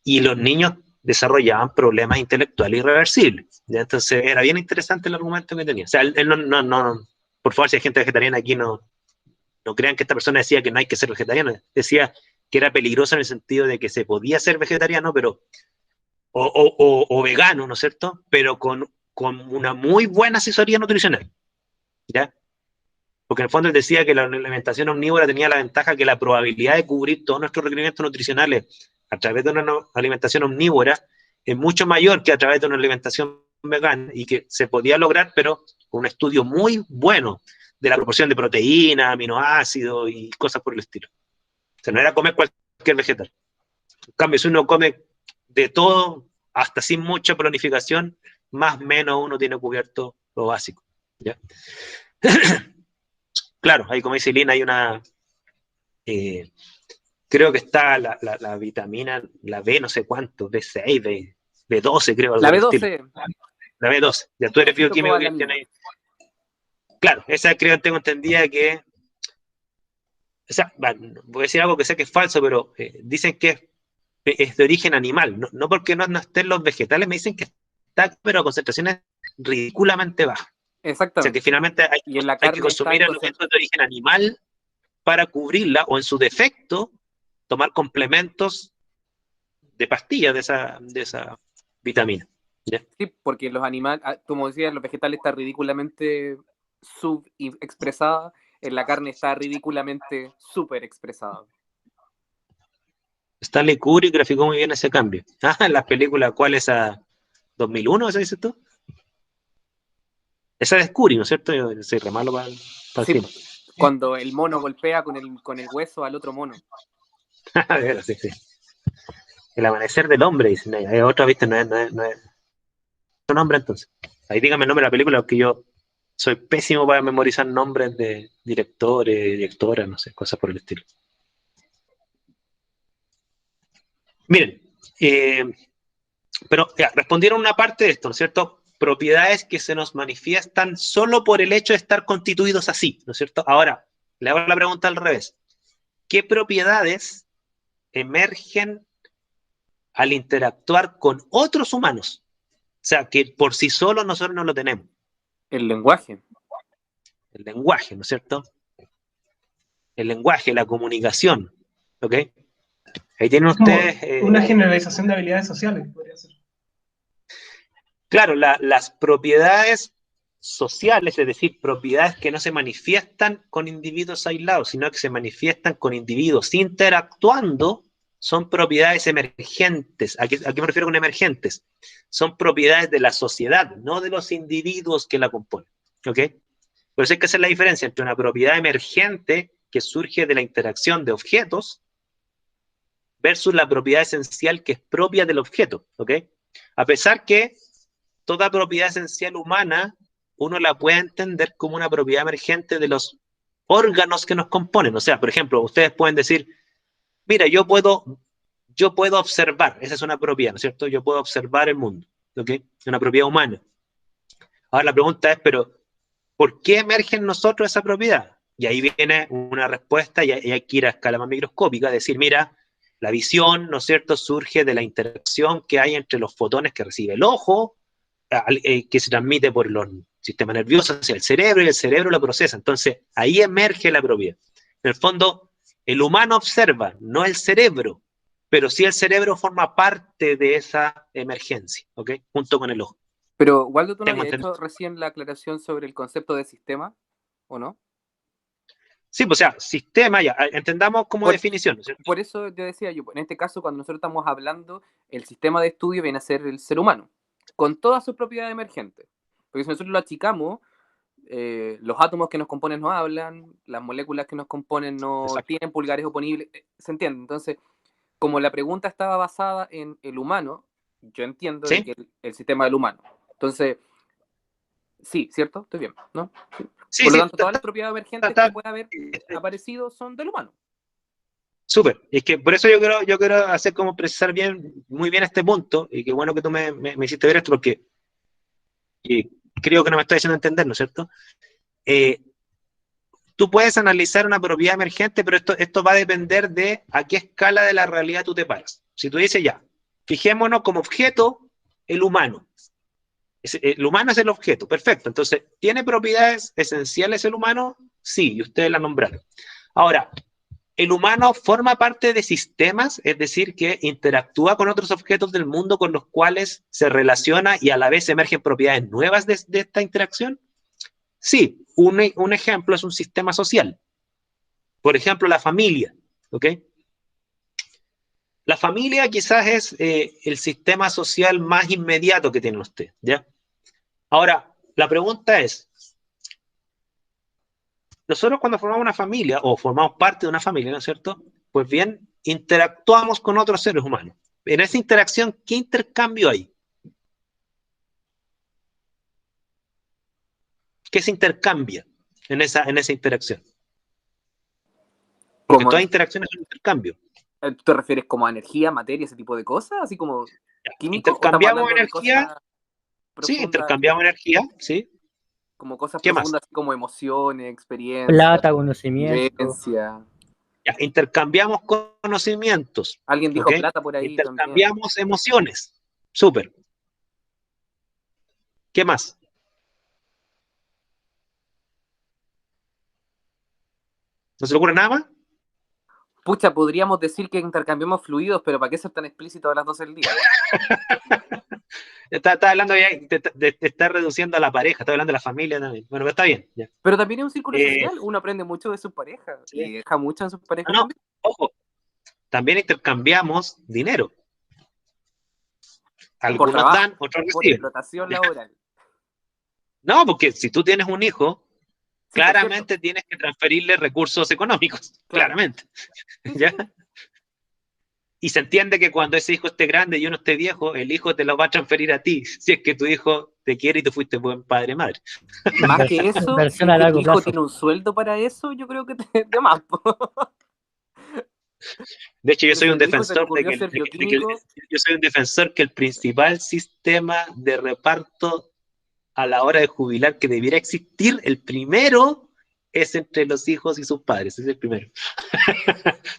y los niños desarrollaban problemas intelectuales irreversibles. ¿Ya? Entonces era bien interesante el argumento que tenía. O sea, él no, por favor, si hay gente vegetariana aquí, no crean que esta persona decía que no hay que ser vegetariano, decía que era peligroso en el sentido de que se podía ser vegetariano, pero o vegano, ¿no es cierto? Pero con una muy buena asesoría nutricional, ¿ya? Porque en el fondo él decía que la alimentación omnívora tenía la ventaja que la probabilidad de cubrir todos nuestros requerimientos nutricionales a través de una alimentación omnívora es mucho mayor que a través de una alimentación vegana y que se podía lograr, pero con un estudio muy bueno de la proporción de proteínas, aminoácidos y cosas por el estilo. O sea, no era comer cualquier vegetal. En cambio, si uno come de todo, hasta sin mucha planificación, más o menos uno tiene cubierto lo básico. ¿Ya? Claro, ahí como dice Lina, hay una... creo que está la vitamina, la B no sé cuánto, B6, B12 creo, algo La por el estilo. B12. La B12. Ya tú eres bioquímico, Fitocobalamina. Cristian. Claro, esa creo tengo entendida que... O sea, bueno, voy a decir algo que sé que es falso, pero dicen que es de origen animal. No porque no estén los vegetales, me dicen que está, pero a concentraciones ridículamente bajas. O sea, que Exactamente. finalmente Y en la hay que carne está consumir en alimentos de origen animal para cubrirla, o en su defecto, tomar complementos de pastillas de esa vitamina. ¿Ya? Sí, porque los animales, como decías, los vegetales están ridículamente subexpresados, en la carne está ridículamente super expresada. Stanley Kubrick graficó muy bien ese cambio. Ah, en las películas, ¿cuál es esa? ¿2001? ¿Esa dices tú? Esa es Kubrick, ¿no es cierto? Yo soy re malo para el Sí, cine. cuando el mono golpea con el hueso al otro mono. Sí, sí. El amanecer del hombre, dicen ahí. Hay otra, viste, no es otro nombre entonces. Ahí dígame el nombre de la película, porque yo soy pésimo para memorizar nombres de directores, directoras, no sé, cosas por el estilo. Miren, pero ya, respondieron una parte de esto, ¿no es cierto? Propiedades que se nos manifiestan solo por el hecho de estar constituidos así, ¿no es cierto? Ahora, le hago la pregunta al revés. ¿Qué propiedades emergen al interactuar con otros humanos? O sea, que por sí solos nosotros no lo tenemos. El lenguaje. El lenguaje, ¿no es cierto? el lenguaje, la comunicación, ¿ok? Ahí tienen Es como ustedes... una generalización de habilidades sociales, podría ser. Claro, las propiedades sociales, es decir, propiedades que no se manifiestan con individuos aislados, sino que se manifiestan con individuos interactuando, son propiedades emergentes. ¿A qué me refiero con emergentes? Son propiedades de la sociedad, no de los individuos que la componen. ¿Ok? Por eso hay que hacer la diferencia entre una propiedad emergente que surge de la interacción de objetos versus la propiedad esencial que es propia del objeto. ¿Ok? A pesar que toda propiedad esencial humana uno la puede entender como una propiedad emergente de los órganos que nos componen. O sea, por ejemplo, ustedes pueden decir, mira, yo puedo observar, esa es una propiedad, ¿no es cierto? Yo puedo observar el mundo, ¿ok? Es una propiedad humana. Ahora la pregunta es, pero, ¿por qué emerge en nosotros esa propiedad? Y ahí viene una respuesta, y hay que ir a escala más microscópica, decir, mira, la visión, ¿no es cierto?, surge de la interacción que hay entre los fotones que recibe el ojo, que se transmite por los sistemas nerviosos hacia el cerebro, y el cerebro lo procesa. Entonces, ahí emerge la propiedad. En el fondo, el humano observa, no el cerebro, pero sí el cerebro forma parte de esa emergencia, ¿ok? Junto con el ojo. Pero, Waldo, ¿tú no Tengo habías entendido. hecho recién la aclaración sobre el concepto de sistema, o no? Sí, pues, o sea, sistema, ya, entendamos como definición, ¿no es cierto? Por eso te decía yo, en este caso, cuando nosotros estamos hablando, el sistema de estudio viene a ser el ser humano, con todas sus propiedades emergentes. Porque si nosotros lo achicamos, los átomos que nos componen no hablan, las moléculas que nos componen no Exacto. tienen pulgares oponibles, ¿se entiende? Entonces, como la pregunta estaba basada en el humano, yo entiendo ¿Sí? de que el sistema del humano. Entonces, sí, ¿cierto? Estoy bien, ¿no? Sí, Por lo sí, tanto, todas las propiedades emergentes que pueda haber aparecido son del humano. Súper, es que por eso yo quiero hacer como precisar muy bien este punto, y qué bueno que tú me hiciste ver esto, porque creo que no me estoy haciendo entender, ¿no es cierto? Tú puedes analizar una propiedad emergente, pero esto va a depender de a qué escala de la realidad tú te paras. Si tú dices ya, fijémonos como objeto el humano. El humano es el objeto, perfecto. Entonces, ¿tiene propiedades esenciales el humano? Sí, y ustedes la nombraron. Ahora, el humano forma parte de sistemas, es decir, que interactúa con otros objetos del mundo con los cuales se relaciona y a la vez emergen propiedades nuevas de esta interacción. Sí, un ejemplo es un sistema social. Por ejemplo, la familia, ¿ok? La familia quizás es el sistema social más inmediato que tiene usted, ¿ya? Ahora, la pregunta es, nosotros cuando formamos una familia, o formamos parte de una familia, ¿no es cierto? Pues bien, interactuamos con otros seres humanos. En esa interacción, ¿qué intercambio hay? ¿Qué se intercambia en esa interacción? Porque ¿Cómo? toda interacción es un intercambio. ¿Tú te refieres como a energía, materia, ese tipo de cosas? ¿Así como químico? Intercambiamos energía. Sí, intercambiamos energía, sí. Como cosas ¿Qué profundas, más? así como emociones, experiencias, Plata, conocimiento. vivencia. Ya, intercambiamos conocimientos. Alguien dijo ¿ok? plata por ahí también. Intercambiamos emociones. Súper. ¿Qué más? ¿No se le ocurre nada más? Pucha, podríamos decir que intercambiamos fluidos, pero ¿para qué ser tan explícito a las 12 del día? Está hablando ya, te está reduciendo a la pareja, está hablando de la familia también. Bueno, pero está bien. Ya. Pero también es un círculo social, uno aprende mucho de sus parejas Sí. y deja mucho en sus parejas No, también. ojo, también intercambiamos dinero. Por Algunos trabajo, dan, otros por reciben. explotación laboral. No, porque si tú tienes un hijo, Sí, claramente tienes que transferirle recursos económicos, claro. claramente. Sí, ¿Ya? sí. Y se entiende que cuando ese hijo esté grande y uno esté viejo, el hijo te lo va a transferir a ti, si es que tu hijo te quiere y tú fuiste buen padre madre. Más que eso, si Inversión a largo tu hijo plazo. tiene un sueldo para eso, yo creo que de más. De hecho, yo soy Si un a tu hijo se le defensor ocurrió ser bioquímico, yo soy un defensor que el principal sistema de reparto a la hora de jubilar que debiera existir, el primero es entre los hijos y sus padres, ese es el primero. yo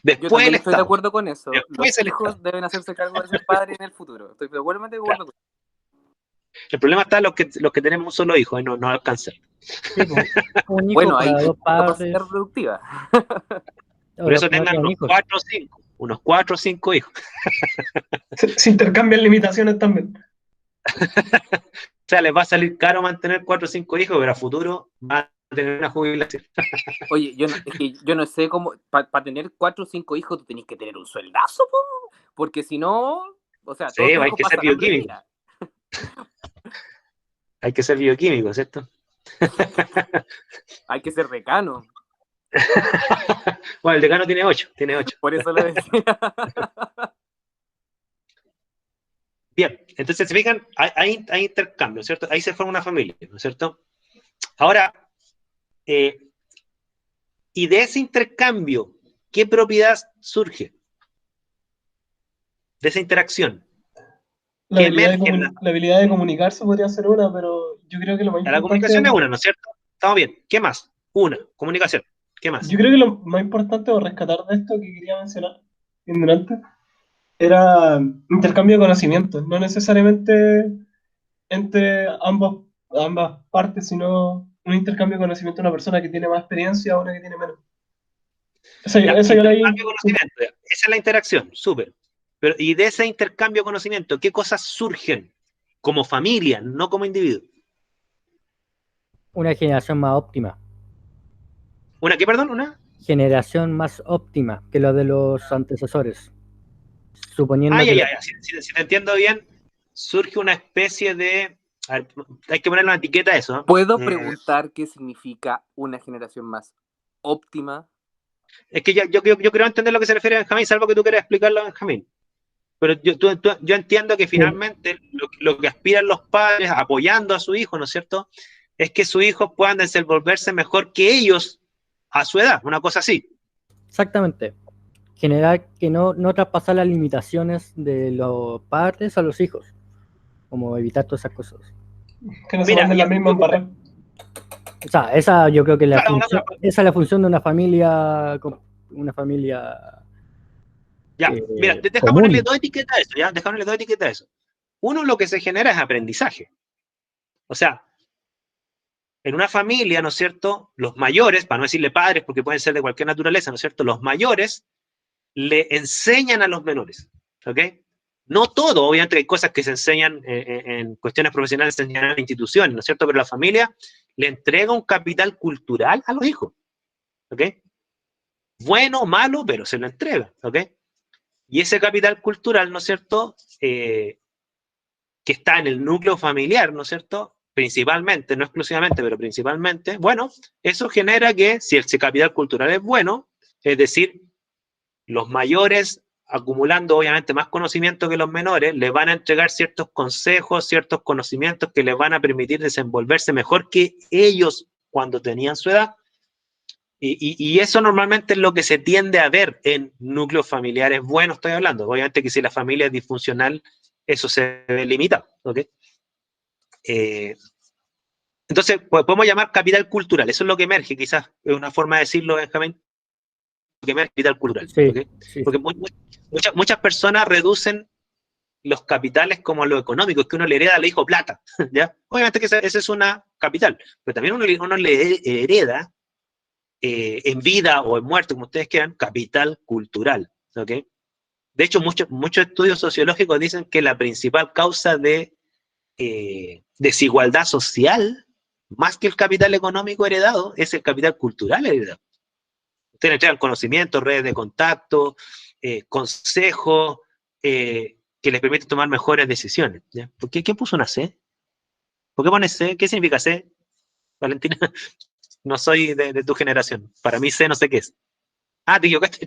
Después también el estoy de Estado. acuerdo con eso. Después Los el hijos Estado. deben hacerse cargo de ser padres en el futuro. Estoy totalmente de acuerdo con eso. El problema está en los que tenemos un solo hijo y no alcanzan. Sí, pues, un hijo Bueno, para ahí dos la padres. capacidad reproductiva. Por eso los que no tengan tienen unos hijos. 4 o 5, unos 4 o 5 hijos. Se intercambian limitaciones también. O sea, les va a salir caro mantener 4 o 5 hijos, pero a futuro van a tener una jubilación. Oye, es que yo no sé cómo, para tener 4 o 5 hijos tú tenés que tener un sueldazo, po, porque si no, o sea, todos Sí, tus hay hijos que ser pasan hambre bioquímico. mira. Hay que ser bioquímico, ¿cierto? Hay que ser decano, Bueno, el decano tiene 8, tiene 8. por eso lo decía. Bien, entonces se fijan, hay intercambio, ¿cierto? Ahí se forma una familia, ¿no es cierto? Ahora, y de ese intercambio, ¿qué propiedad surge? De esa interacción. La Que habilidad, emerge la habilidad de comunicarse podría ser una, pero yo creo que lo más la importante, comunicación es una, ¿no es cierto? Estamos bien. ¿Qué más? Una, comunicación. ¿Qué más? yo creo que lo más importante o rescatar de esto que quería mencionar en delante era intercambio de conocimientos, no necesariamente entre ambas partes, sino un intercambio de conocimiento de una persona que tiene más experiencia a una que tiene menos. Ya, Eso yo leí. intercambio de conocimiento. Ya. Esa es la interacción, súper. Pero, y de ese intercambio de conocimiento, ¿qué cosas surgen como familia, no como individuo? Una generación más óptima. ¿Una qué, perdón? ¿Una? Generación más óptima que la de los antecesores. Suponiendo Ya, que ya, ya. Si te entiendo bien, surge una especie de... A ver, hay que ponerle una etiqueta a eso, ¿no? ¿Puedo preguntar qué significa una generación más óptima? Es que yo creo entender lo que se refiere a Benjamín, salvo que tú quieras explicarlo a Benjamín. Pero yo entiendo que finalmente lo que aspiran los padres apoyando a su hijo, ¿no es cierto? Es que sus hijos puedan desenvolverse mejor que ellos a su edad, una cosa así. exactamente. Generar que no traspasar las limitaciones de los padres a los hijos. Como evitar todas esas cosas. Que no se Mira, manden la misma embarrada. O sea, esa yo creo que Claro, esa es la función de una familia, ya, mira, deja común. ponerle dos etiquetas a eso, ¿ya? Deja ponerle dos etiquetas a eso. Uno, lo que se genera es aprendizaje. O sea, en una familia, ¿no es cierto? Los mayores, para no decirle padres, porque pueden ser de cualquier naturaleza, ¿no es cierto? Los mayores le enseñan a los menores, ¿ok? No todo, obviamente hay cosas que se enseñan en cuestiones profesionales, se enseñan en instituciones, ¿no es cierto? Pero la familia le entrega un capital cultural a los hijos, ¿ok? Bueno o malo, pero se lo entrega, ¿ok? Y ese capital cultural, ¿no es cierto? Que está en el núcleo familiar, ¿no es cierto? Principalmente, no exclusivamente, pero principalmente, bueno, eso genera que si ese capital cultural es bueno, es decir, los mayores, acumulando obviamente más conocimiento que los menores, les van a entregar ciertos consejos, ciertos conocimientos que les van a permitir desenvolverse mejor que ellos cuando tenían su edad. Y eso normalmente es lo que se tiende a ver en núcleos familiares buenos, estoy hablando. Obviamente que si la familia es disfuncional, eso se ve limitado, ¿ok? Entonces, podemos llamar capital cultural, eso es lo que emerge, quizás es una forma de decirlo, Benjamín, que emerge capital cultural, Sí, ¿ok? sí. Porque muchas personas reducen los capitales como lo económico, es que uno le hereda al hijo plata, ¿ya? Obviamente que esa es una capital, pero también uno le hereda en vida o en muerte, como ustedes quieran, capital cultural, ¿ok? De hecho, muchos estudios sociológicos dicen que la principal causa de desigualdad social, más que el capital económico heredado, es el capital cultural heredado. Ustedes entregan conocimientos, redes de contacto, consejos que les permiten tomar mejores decisiones. ¿Ya? ¿Por qué? ¿Quién puso una C? ¿Por qué pones C? ¿Qué significa C, Valentina? No soy de tu generación. Para mí C no sé qué es. Ah, te equivocaste.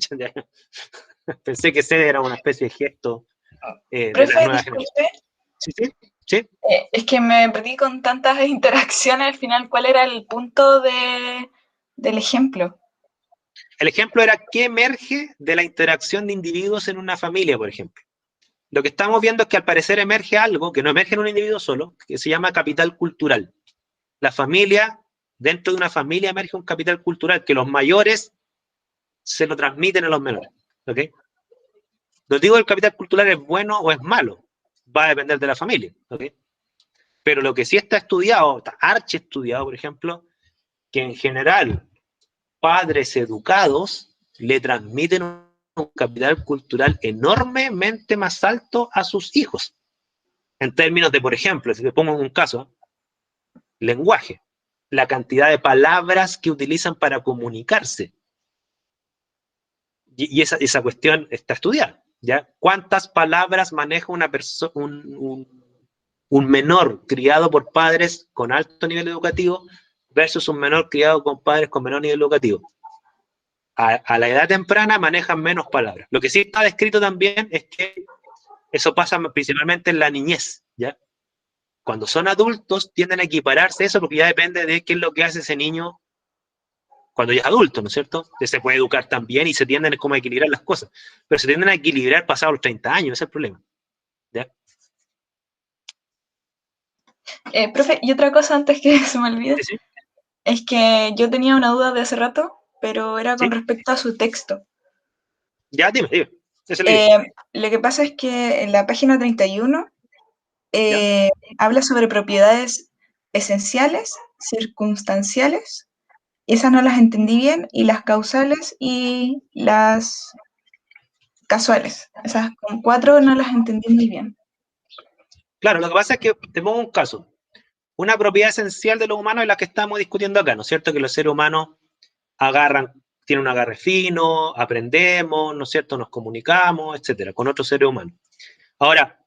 Pensé que C era una especie de gesto de Profe, la nueva disculpe, generación. Sí. es que me perdí con tantas interacciones al final. ¿Cuál era el punto del ejemplo? El ejemplo era qué emerge de la interacción de individuos en una familia, por ejemplo. Lo que estamos viendo es que al parecer emerge algo que no emerge en un individuo solo, que se llama capital cultural. La familia, dentro de una familia emerge un capital cultural que los mayores se lo transmiten a los menores. ¿Ok? No digo que el capital cultural es bueno o es malo, va a depender de la familia. ¿Ok? Pero lo que sí está estudiado, está archiestudiado, por ejemplo, que en general padres educados le transmiten un capital cultural enormemente más alto a sus hijos. En términos de, por ejemplo, si te pongo un caso, lenguaje, la cantidad de palabras que utilizan para comunicarse. Y esa cuestión está estudiada, ¿ya? ¿Cuántas palabras maneja una persona, un menor criado por padres con alto nivel educativo versus un menor criado con padres con menor nivel educativo? A la edad temprana manejan menos palabras. Lo que sí está descrito también es que eso pasa principalmente en la niñez, ¿ya? Cuando son adultos tienden a equipararse eso porque ya depende de qué es lo que hace ese niño cuando ya es adulto, ¿no es cierto? Que se puede educar también y se tienden como a equilibrar las cosas. Pero se tienden a equilibrar pasados los 30 años, ese es el problema, ¿ya? Profe, y otra cosa antes que se me olvide, Sí, sí. es que yo tenía una duda de hace rato, pero era con ¿Sí? respecto a su texto. Ya, dime. Esa es la idea. Lo que pasa es que en la página 31 ¿Ya? habla sobre propiedades esenciales, circunstanciales, y esas no las entendí bien, y las causales y las casuales. Esas con 4 no las entendí muy bien. Claro, lo que pasa es que te pongo un caso. Una propiedad esencial de los humanos es la que estamos discutiendo acá, ¿no es cierto? Que los seres humanos tienen un agarre fino, aprendemos, ¿no es cierto? Nos comunicamos, etcétera, con otros seres humanos. Ahora,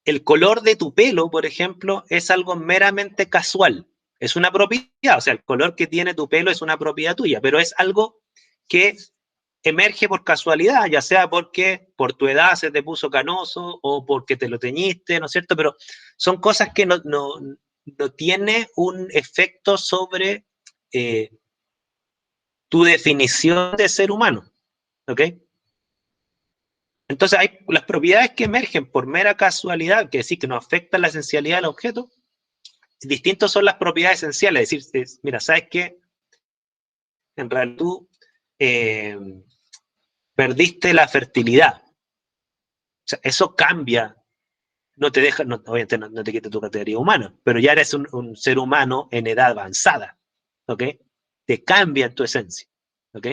el color de tu pelo, por ejemplo, es algo meramente casual. Es una propiedad, o sea, el color que tiene tu pelo es una propiedad tuya, pero es algo que emerge por casualidad, ya sea porque por tu edad se te puso canoso o porque te lo teñiste, ¿no es cierto? Pero son cosas que no tiene un efecto sobre tu definición de ser humano, ¿ok? Entonces hay las propiedades que emergen por mera casualidad, que sí, que no afectan la esencialidad del objeto, distintos son las propiedades esenciales, es decir, mira, ¿sabes qué? En realidad tú perdiste la fertilidad. O sea, eso cambia, no te deja, obviamente no te quita tu categoría humana, pero ya eres un ser humano en edad avanzada, ¿ok? Te cambia tu esencia, ¿ok?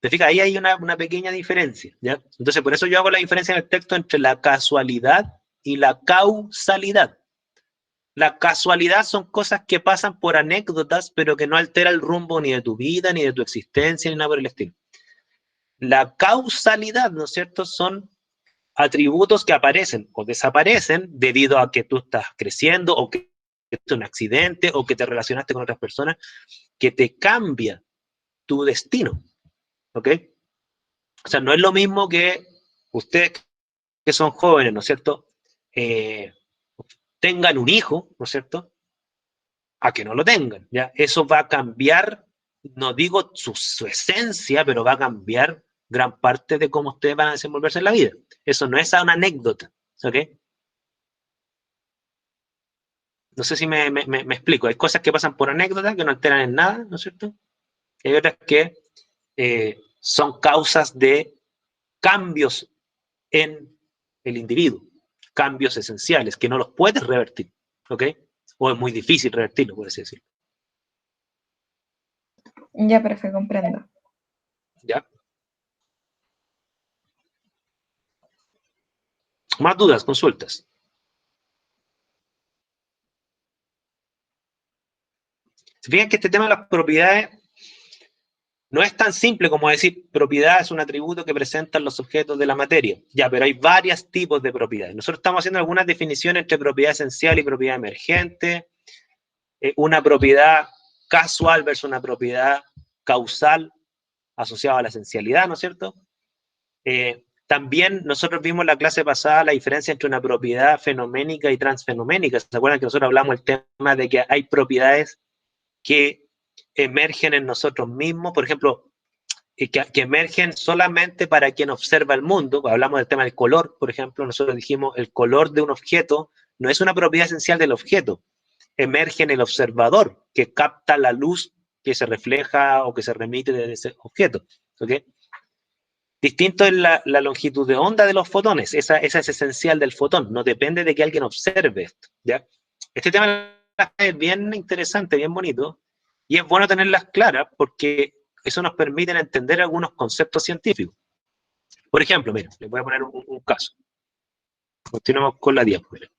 ¿Te fijas? Ahí hay una pequeña diferencia, ¿ya? Entonces, por eso yo hago la diferencia en el texto entre la casualidad y la causalidad. La casualidad son cosas que pasan por anécdotas, pero que no altera el rumbo ni de tu vida, ni de tu existencia, ni nada por el estilo. La causalidad, ¿no es cierto?, son atributos que aparecen o desaparecen debido a que tú estás creciendo o que es un accidente o que te relacionaste con otras personas, que te cambia tu destino, ¿ok? O sea, no es lo mismo que ustedes que son jóvenes, ¿no es cierto?, tengan un hijo, ¿no es cierto?, a que no lo tengan, ¿ya? Eso va a cambiar, no digo su esencia, pero va a cambiar gran parte de cómo ustedes van a desenvolverse en la vida. Eso no es una anécdota, ¿ok? No sé si me explico. Hay cosas que pasan por anécdota que no alteran en nada, ¿no es cierto? Y hay otras que son causas de cambios en el individuo, cambios esenciales que no los puedes revertir, ¿ok? O es muy difícil revertirlo, por así decirlo. Ya, profe, comprendo. ¿Ya? Más dudas, consultas. Se fijan que este tema de las propiedades no es tan simple como decir propiedad es un atributo que presentan los objetos de la materia. Ya, pero hay varios tipos de propiedades. Nosotros estamos haciendo algunas definiciones entre propiedad esencial y propiedad emergente. Una propiedad casual versus una propiedad causal asociada a la esencialidad, ¿no es cierto? También nosotros vimos en la clase pasada la diferencia entre una propiedad fenoménica y transfenoménica. ¿Se acuerdan que nosotros hablamos del tema de que hay propiedades que emergen en nosotros mismos, por ejemplo, que emergen solamente para quien observa el mundo? Hablamos del tema del color, por ejemplo, nosotros dijimos el color de un objeto no es una propiedad esencial del objeto, emerge en el observador, que capta la luz que se refleja o que se remite de ese objeto, ¿ok? Distinto es la longitud de onda de los fotones, esa es esencial del fotón, no depende de que alguien observe esto, ¿ya? Este tema es bien interesante, bien bonito, y es bueno tenerlas claras porque eso nos permite entender algunos conceptos científicos. Por ejemplo, miren, les voy a poner un caso. Continuamos con la diapositiva.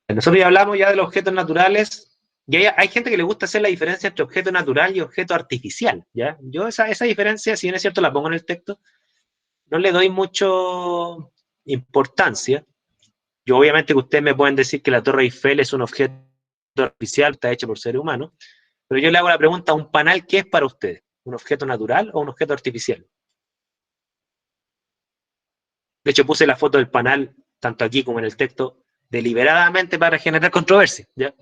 Nosotros ya hablamos ya de los objetos naturales, y hay gente que le gusta hacer la diferencia entre objeto natural y objeto artificial, ¿ya? Yo esa diferencia, si bien es cierto, la pongo en el texto, no le doy mucho importancia. Yo obviamente que ustedes me pueden decir que la Torre Eiffel es un objeto artificial, está hecho por seres humanos, pero yo le hago la pregunta a un panel, ¿qué es para ustedes? ¿Un objeto natural o un objeto artificial? De hecho, puse la foto del panel, tanto aquí como en el texto, deliberadamente para generar controversia, ¿ya?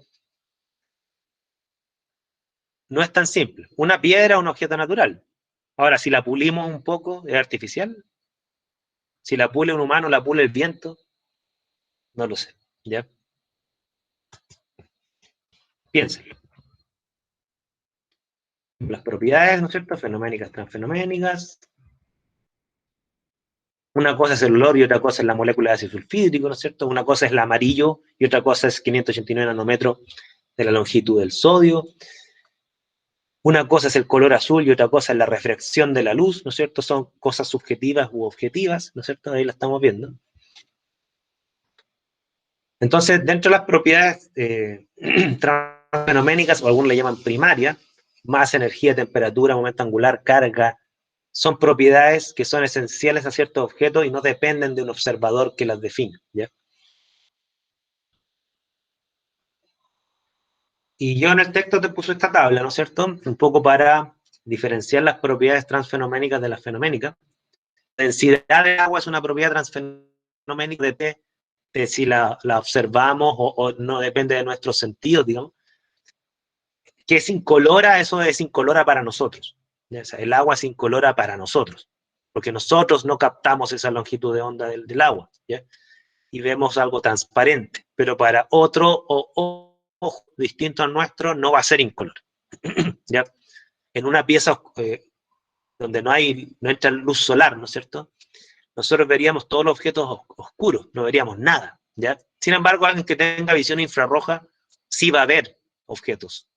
No es tan simple. Una piedra es un objeto natural. Ahora, si la pulimos un poco, ¿es artificial? Si la pule un humano, la pule el viento, no lo sé, ¿ya? Piénsenlo. Las propiedades, ¿no es cierto? Fenoménicas, transfenoménicas. Una cosa es el olor y otra cosa es la molécula de ácido sulfídrico, ¿no es cierto? Una cosa es el amarillo y otra cosa es 589 nanómetros de la longitud del sodio. Una cosa es el color azul y otra cosa es la refracción de la luz, ¿no es cierto? Son cosas subjetivas u objetivas, ¿no es cierto? Ahí la estamos viendo. Entonces, dentro de las propiedades transfenoménicas, o algunos le llaman primaria, masa, energía, temperatura, momento angular, carga, son propiedades que son esenciales a ciertos objetos y no dependen de un observador que las defina, ¿ya? Y yo en el texto te puse esta tabla, ¿no es cierto? Un poco para diferenciar las propiedades transfenoménicas de las fenoménicas. La densidad de agua es una propiedad transfenoménica de si la observamos o no depende de nuestros sentidos, digamos. Que es incolora, eso es incolora para nosotros. O sea, el agua es incolora para nosotros, porque nosotros no captamos esa longitud de onda del agua, ¿ya? Y vemos algo transparente, pero para otro ojo distinto al nuestro no va a ser incoloro. ¿Ya? En una pieza donde no entra luz solar, ¿no es cierto? Nosotros veríamos todos los objetos oscuros, no veríamos nada, ¿ya? Sin embargo, alguien que tenga visión infrarroja sí va a ver objetos,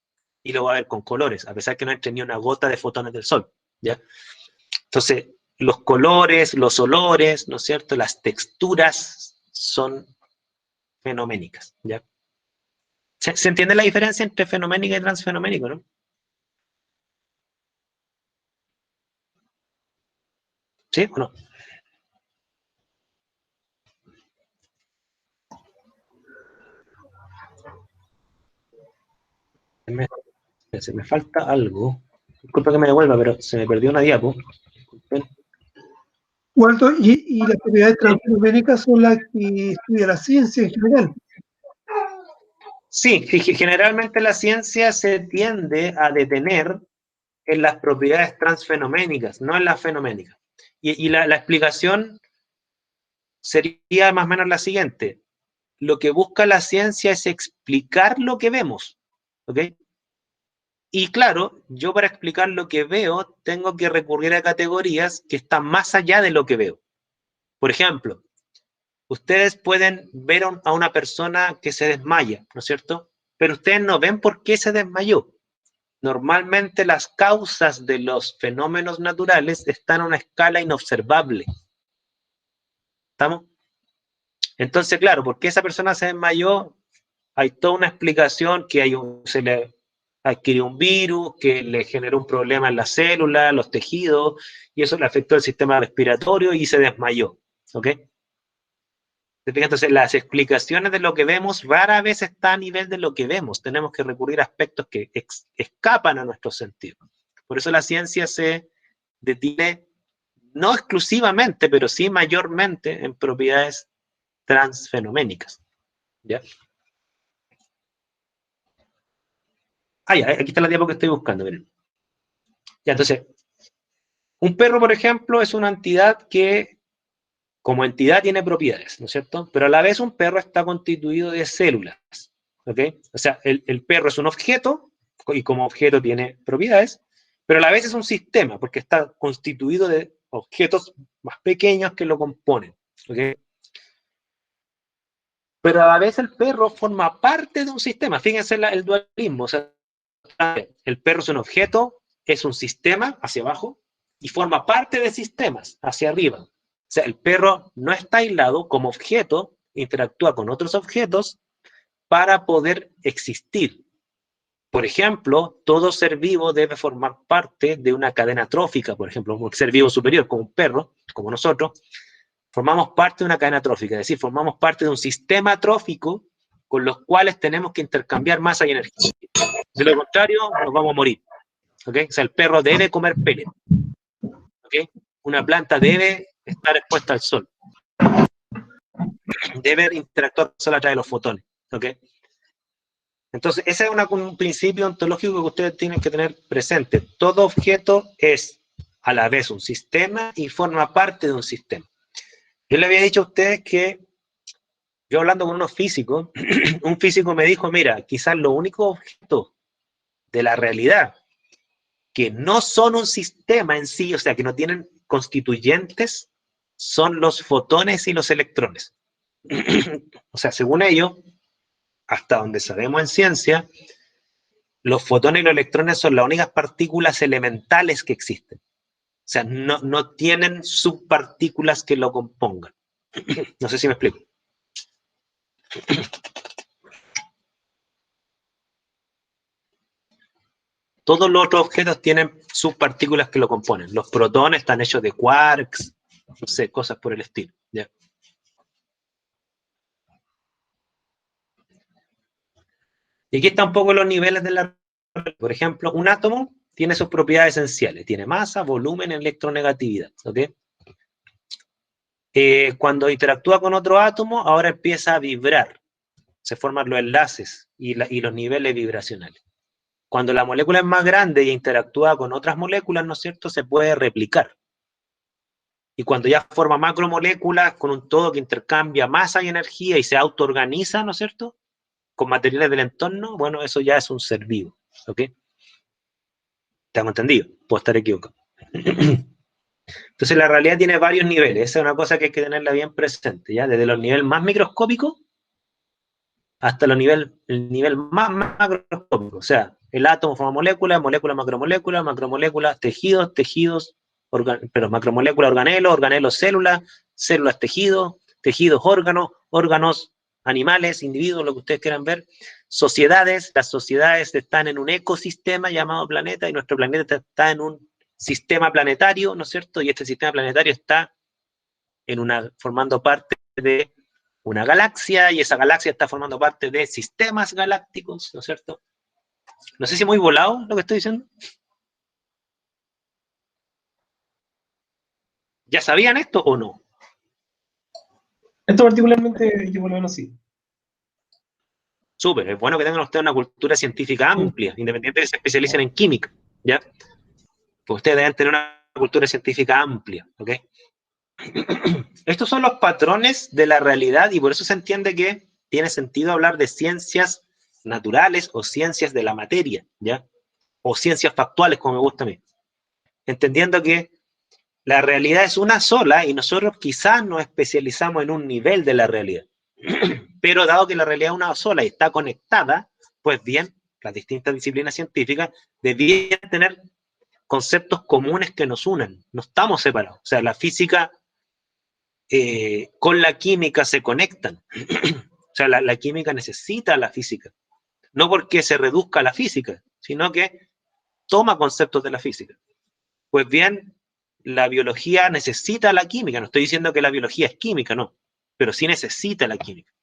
y lo va a ver con colores, a pesar que no entre ni una gota de fotones del sol, ¿ya? Entonces, los colores, los olores, ¿no es cierto? Las texturas son fenoménicas, ¿ya? ¿Se entiende la diferencia entre fenoménica y transfenoménico, no? ¿Sí o no? Se me falta algo. Disculpa que me devuelva, pero se me perdió una diapo. Disculpen. Waldo, y las propiedades transfenoménicas son las que estudia la ciencia en general. Sí, generalmente la ciencia se tiende a detener en las propiedades transfenoménicas, no en las fenoménicas. Y la explicación sería más o menos la siguiente. Lo que busca la ciencia es explicar lo que vemos, ¿ok? Y claro, yo para explicar lo que veo tengo que recurrir a categorías que están más allá de lo que veo. Por ejemplo, ustedes pueden ver a una persona que se desmaya, ¿no es cierto? Pero ustedes no ven por qué se desmayó. Normalmente las causas de los fenómenos naturales están a una escala inobservable. ¿Estamos? Entonces, claro, ¿por qué esa persona se desmayó? Hay toda una explicación que se le adquirió un virus, que le generó un problema en las células, los tejidos, y eso le afectó el sistema respiratorio y se desmayó. ¿Ok? Entonces, las explicaciones de lo que vemos rara vez están a nivel de lo que vemos. Tenemos que recurrir a aspectos que escapan a nuestros sentidos. Por eso la ciencia se detiene, no exclusivamente, pero sí mayormente en propiedades transfenoménicas. ¿Ya? Ya, aquí está la diapo que estoy buscando, miren. Ya, entonces, un perro, por ejemplo, es una entidad que como entidad tiene propiedades, ¿no es cierto? Pero a la vez un perro está constituido de células, ¿ok? O sea, el perro es un objeto y como objeto tiene propiedades, pero a la vez es un sistema porque está constituido de objetos más pequeños que lo componen, ¿ok? pero a la vez el perro forma parte de un sistema. Fíjense el dualismo. O sea, el perro es un objeto, es un sistema hacia abajo y forma parte de sistemas hacia arriba. O sea, el perro no está aislado como objeto, interactúa con otros objetos para poder existir. Por ejemplo, todo ser vivo debe formar parte de una cadena trófica, por ejemplo, un ser vivo superior, como un perro, como nosotros, formamos parte de una cadena trófica, es decir, formamos parte de un sistema trófico con los cuales tenemos que intercambiar masa y energía. De lo contrario, nos vamos a morir. ¿Okay? O sea, el perro debe comer pellet. ¿Okay? Una planta debe estar expuesta al sol. Debe interactuar con el sol a través de los fotones. ¿Okay? Entonces, ese es un principio ontológico que ustedes tienen que tener presente. Todo objeto es a la vez un sistema y forma parte de un sistema. Yo le había dicho a ustedes que, yo hablando con unos físicos, un físico me dijo, mira, quizás los únicos objetos de la realidad que no son un sistema en sí, o sea, que no tienen constituyentes, son los fotones y los electrones. O sea, según ellos, hasta donde sabemos en ciencia, los fotones y los electrones son las únicas partículas elementales que existen. O sea, no tienen subpartículas que lo compongan. No sé si me explico. Todos los otros objetos tienen subpartículas que lo componen. Los protones están hechos de quarks, no sé, cosas por el estilo. ¿Ya? Y aquí están un poco los niveles de la... Por ejemplo, un átomo tiene sus propiedades esenciales. Tiene masa, volumen, electronegatividad. ¿Okay? Cuando interactúa con otro átomo, ahora empieza a vibrar. Se forman los enlaces y los niveles vibracionales. Cuando la molécula es más grande y interactúa con otras moléculas, ¿no es cierto?, se puede replicar. Y cuando ya forma macromoléculas con un todo que intercambia masa y energía y se autoorganiza, ¿no es cierto?, con materiales del entorno, bueno, eso ya es un ser vivo. ¿Ok? ¿Tengo entendido? Puedo estar equivocado. Entonces la realidad tiene varios niveles. Esa es una cosa que hay que tenerla bien presente, ¿ya? Desde los niveles más microscópicos hasta el nivel más macroscópico. O sea, el átomo forma moléculas, moléculas, macromoléculas, macromoléculas, tejidos, macromoléculas, organelos, células, células, tejidos, órganos, animales, individuos, lo que ustedes quieran ver, sociedades. Las sociedades están en un ecosistema llamado planeta y nuestro planeta está en un sistema planetario, ¿no es cierto? Y este sistema planetario está formando parte de una galaxia, y esa galaxia está formando parte de sistemas galácticos, ¿no es cierto? No sé si muy volado lo que estoy diciendo. ¿Ya sabían esto o no? Esto particularmente, yo por lo menos sí. Súper, es bueno que tengan ustedes una cultura científica amplia, independiente de que se especialicen en química, ¿ya? Pues ustedes deben tener una cultura científica amplia, ¿ok? Estos son los patrones de la realidad y por eso se entiende que tiene sentido hablar de ciencias naturales o ciencias de la materia, ¿ya? O ciencias factuales, como me gusta a mí. Entendiendo que la realidad es una sola y nosotros quizás nos especializamos en un nivel de la realidad. Pero dado que la realidad es una sola y está conectada, pues bien, las distintas disciplinas científicas deberían tener conceptos comunes que nos unan. No estamos separados. O sea, la física con la química se conectan. O sea, la química necesita a la física. No porque se reduzca a la física, sino que toma conceptos de la física. Pues bien, la biología necesita la química. No estoy diciendo que la biología es química, no. Pero sí necesita la química.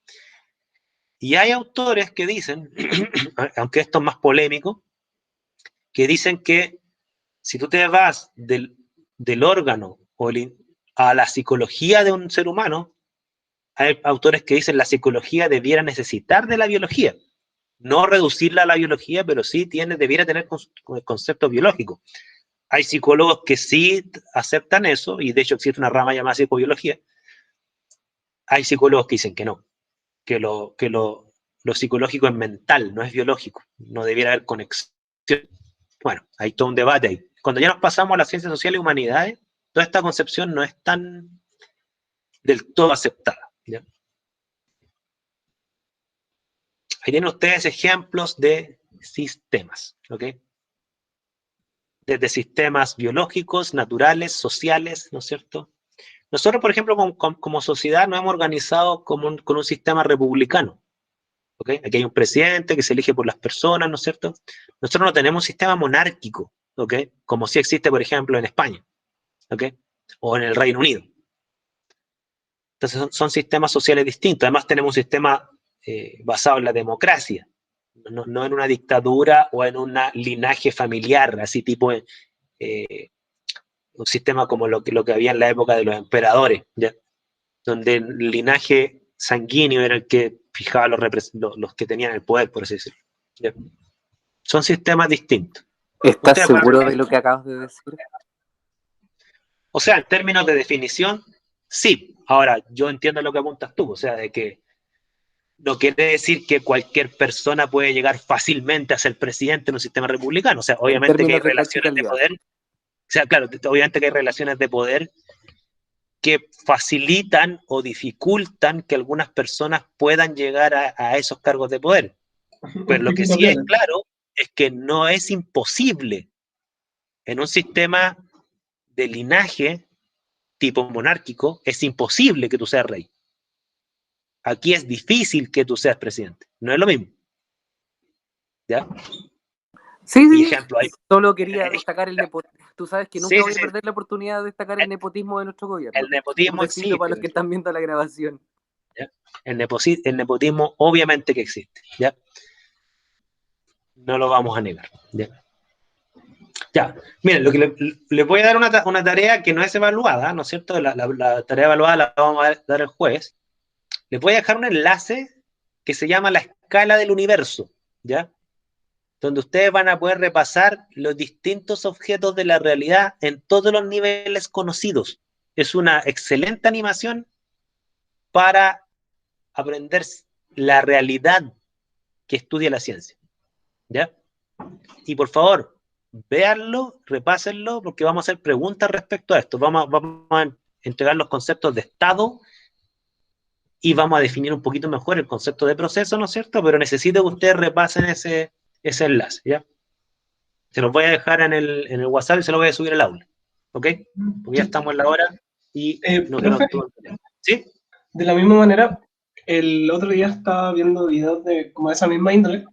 Y hay autores que dicen, aunque esto es más polémico, que dicen que si tú te vas del órgano a la psicología de un ser humano, hay autores que dicen que la psicología debiera necesitar de la biología. No reducirla a la biología, pero sí debiera tener conceptos biológicos. Hay psicólogos que sí aceptan eso, y de hecho existe una rama llamada psicobiología. Hay psicólogos que dicen que no, que lo psicológico es mental, no es biológico, no debiera haber conexión. Bueno, hay todo un debate ahí. Cuando ya nos pasamos a las ciencias sociales y humanidades, toda esta concepción no es tan del todo aceptada, ¿ya? Ahí tienen ustedes ejemplos de sistemas, ¿ok? Desde sistemas biológicos, naturales, sociales, ¿no es cierto? Nosotros, por ejemplo, como sociedad nos hemos organizado con un sistema republicano, ¿ok? Aquí hay un presidente que se elige por las personas, ¿no es cierto? Nosotros no tenemos un sistema monárquico, ¿ok? Como sí existe, por ejemplo, en España, ¿ok? O en el Reino Unido. Entonces son sistemas sociales distintos. Además tenemos un sistema basado en la democracia, no en una dictadura o en un linaje familiar, así tipo un sistema como lo que había en la época de los emperadores, ¿ya? Donde el linaje sanguíneo era el que fijaba los que tenían el poder, por así decirlo, ¿ya? Son sistemas distintos. ¿Estás Ustedes seguro pueden- de lo que acabas de decir? O sea, en términos de definición, sí. Ahora, yo entiendo lo que apuntas tú, o sea, de que no quiere decir que cualquier persona puede llegar fácilmente a ser presidente en un sistema republicano. O sea, En obviamente que hay términos de relaciones de practicalidad. poder. O sea, claro, obviamente que hay relaciones de poder que facilitan o dificultan que algunas personas puedan llegar a esos cargos de poder. Pero lo que sí es claro es que no es imposible en un sistema de linaje tipo monárquico, es imposible que tú seas rey. Aquí es difícil que tú seas presidente. No es lo mismo. ¿Ya? Sí, Y sí, ejemplo, hay, solo quería destacar el nepotismo. Tú sabes que nunca sí, voy sí, a sí. perder la oportunidad de destacar el nepotismo de nuestro gobierno. El nepotismo Un besito para los existe. que están viendo la grabación. ¿Ya? El nepotismo obviamente que existe. ¿Ya? No lo vamos a negar. ¿Ya? Ya, miren, lo que les voy a dar una tarea que no es evaluada, ¿no es cierto? La tarea evaluada la vamos a dar el jueves. Les voy a dejar un enlace que se llama la escala del universo, ¿ya? Donde ustedes van a poder repasar los distintos objetos de la realidad en todos los niveles conocidos. Es una excelente animación para aprender la realidad que estudia la ciencia, ¿ya? Y por favor, véanlo, repásenlo, porque vamos a hacer preguntas respecto a esto. Vamos a entregar los conceptos de estado y vamos a definir un poquito mejor el concepto de proceso, ¿no es cierto? Pero necesito que ustedes repasen ese enlace, ¿ya? Se los voy a dejar en el WhatsApp y se los voy a subir al aula, ¿ok? Porque ya estamos en la hora y no quiero Profe, todo el tiempo. ¿Sí? de la misma manera, el otro día estaba viendo videos de como de esa misma índole.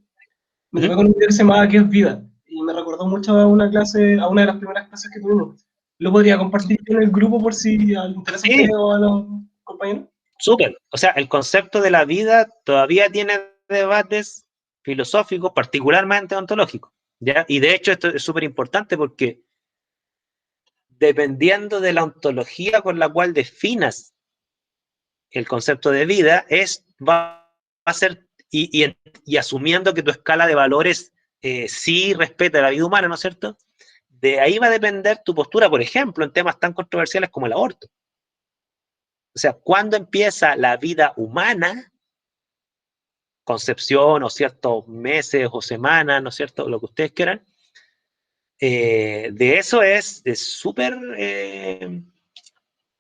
Me topé con un video que se llamaba ¿Qué es vida? Y me recordó mucho a una clase, a una de las primeras clases que tuvimos. ¿Lo podría compartir en el grupo por si les interesa a Sí, ustedes o a los compañeros? súper. O sea, el concepto de la vida todavía tiene debates filosóficos, particularmente ontológicos, ¿ya? Y de hecho esto es súper importante porque dependiendo de la ontología con la cual definas el concepto de vida, va a ser, y asumiendo que tu escala de valores sí respeta la vida humana, ¿no es cierto? De ahí va a depender tu postura, por ejemplo, en temas tan controversiales como el aborto. O sea, ¿cuándo empieza la vida humana? Concepción o ciertos meses o semanas, ¿no es cierto? Lo que ustedes quieran. De eso es súper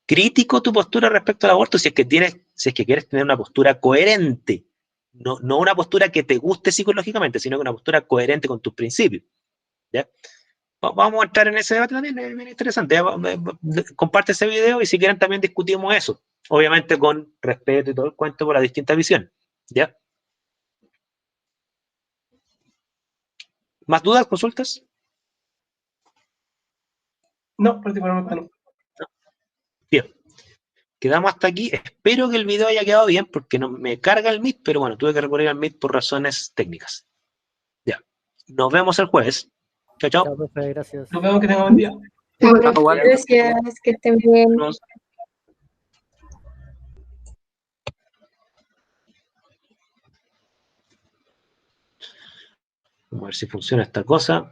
crítico tu postura respecto al aborto si es que quieres tener una postura coherente, no una postura que te guste psicológicamente, sino una postura coherente con tus principios. ¿Ya? Vamos a entrar en ese debate también, es bien interesante. Comparte ese video y si quieren también discutimos eso, obviamente con respeto y todo el cuento por las distintas visiones. ¿Ya? ¿Más dudas, consultas? No, particularmente no. Bien. Quedamos hasta aquí. Espero que el video haya quedado bien porque no me carga el Meet, pero bueno, tuve que recurrir al Meet por razones técnicas. Ya. Nos vemos el jueves. Chao, chao. Chao, profe, gracias. Nos vemos, que tengan buen día. Chao, Waldo. Gracias, que estén bien. Vamos a ver si funciona esta cosa.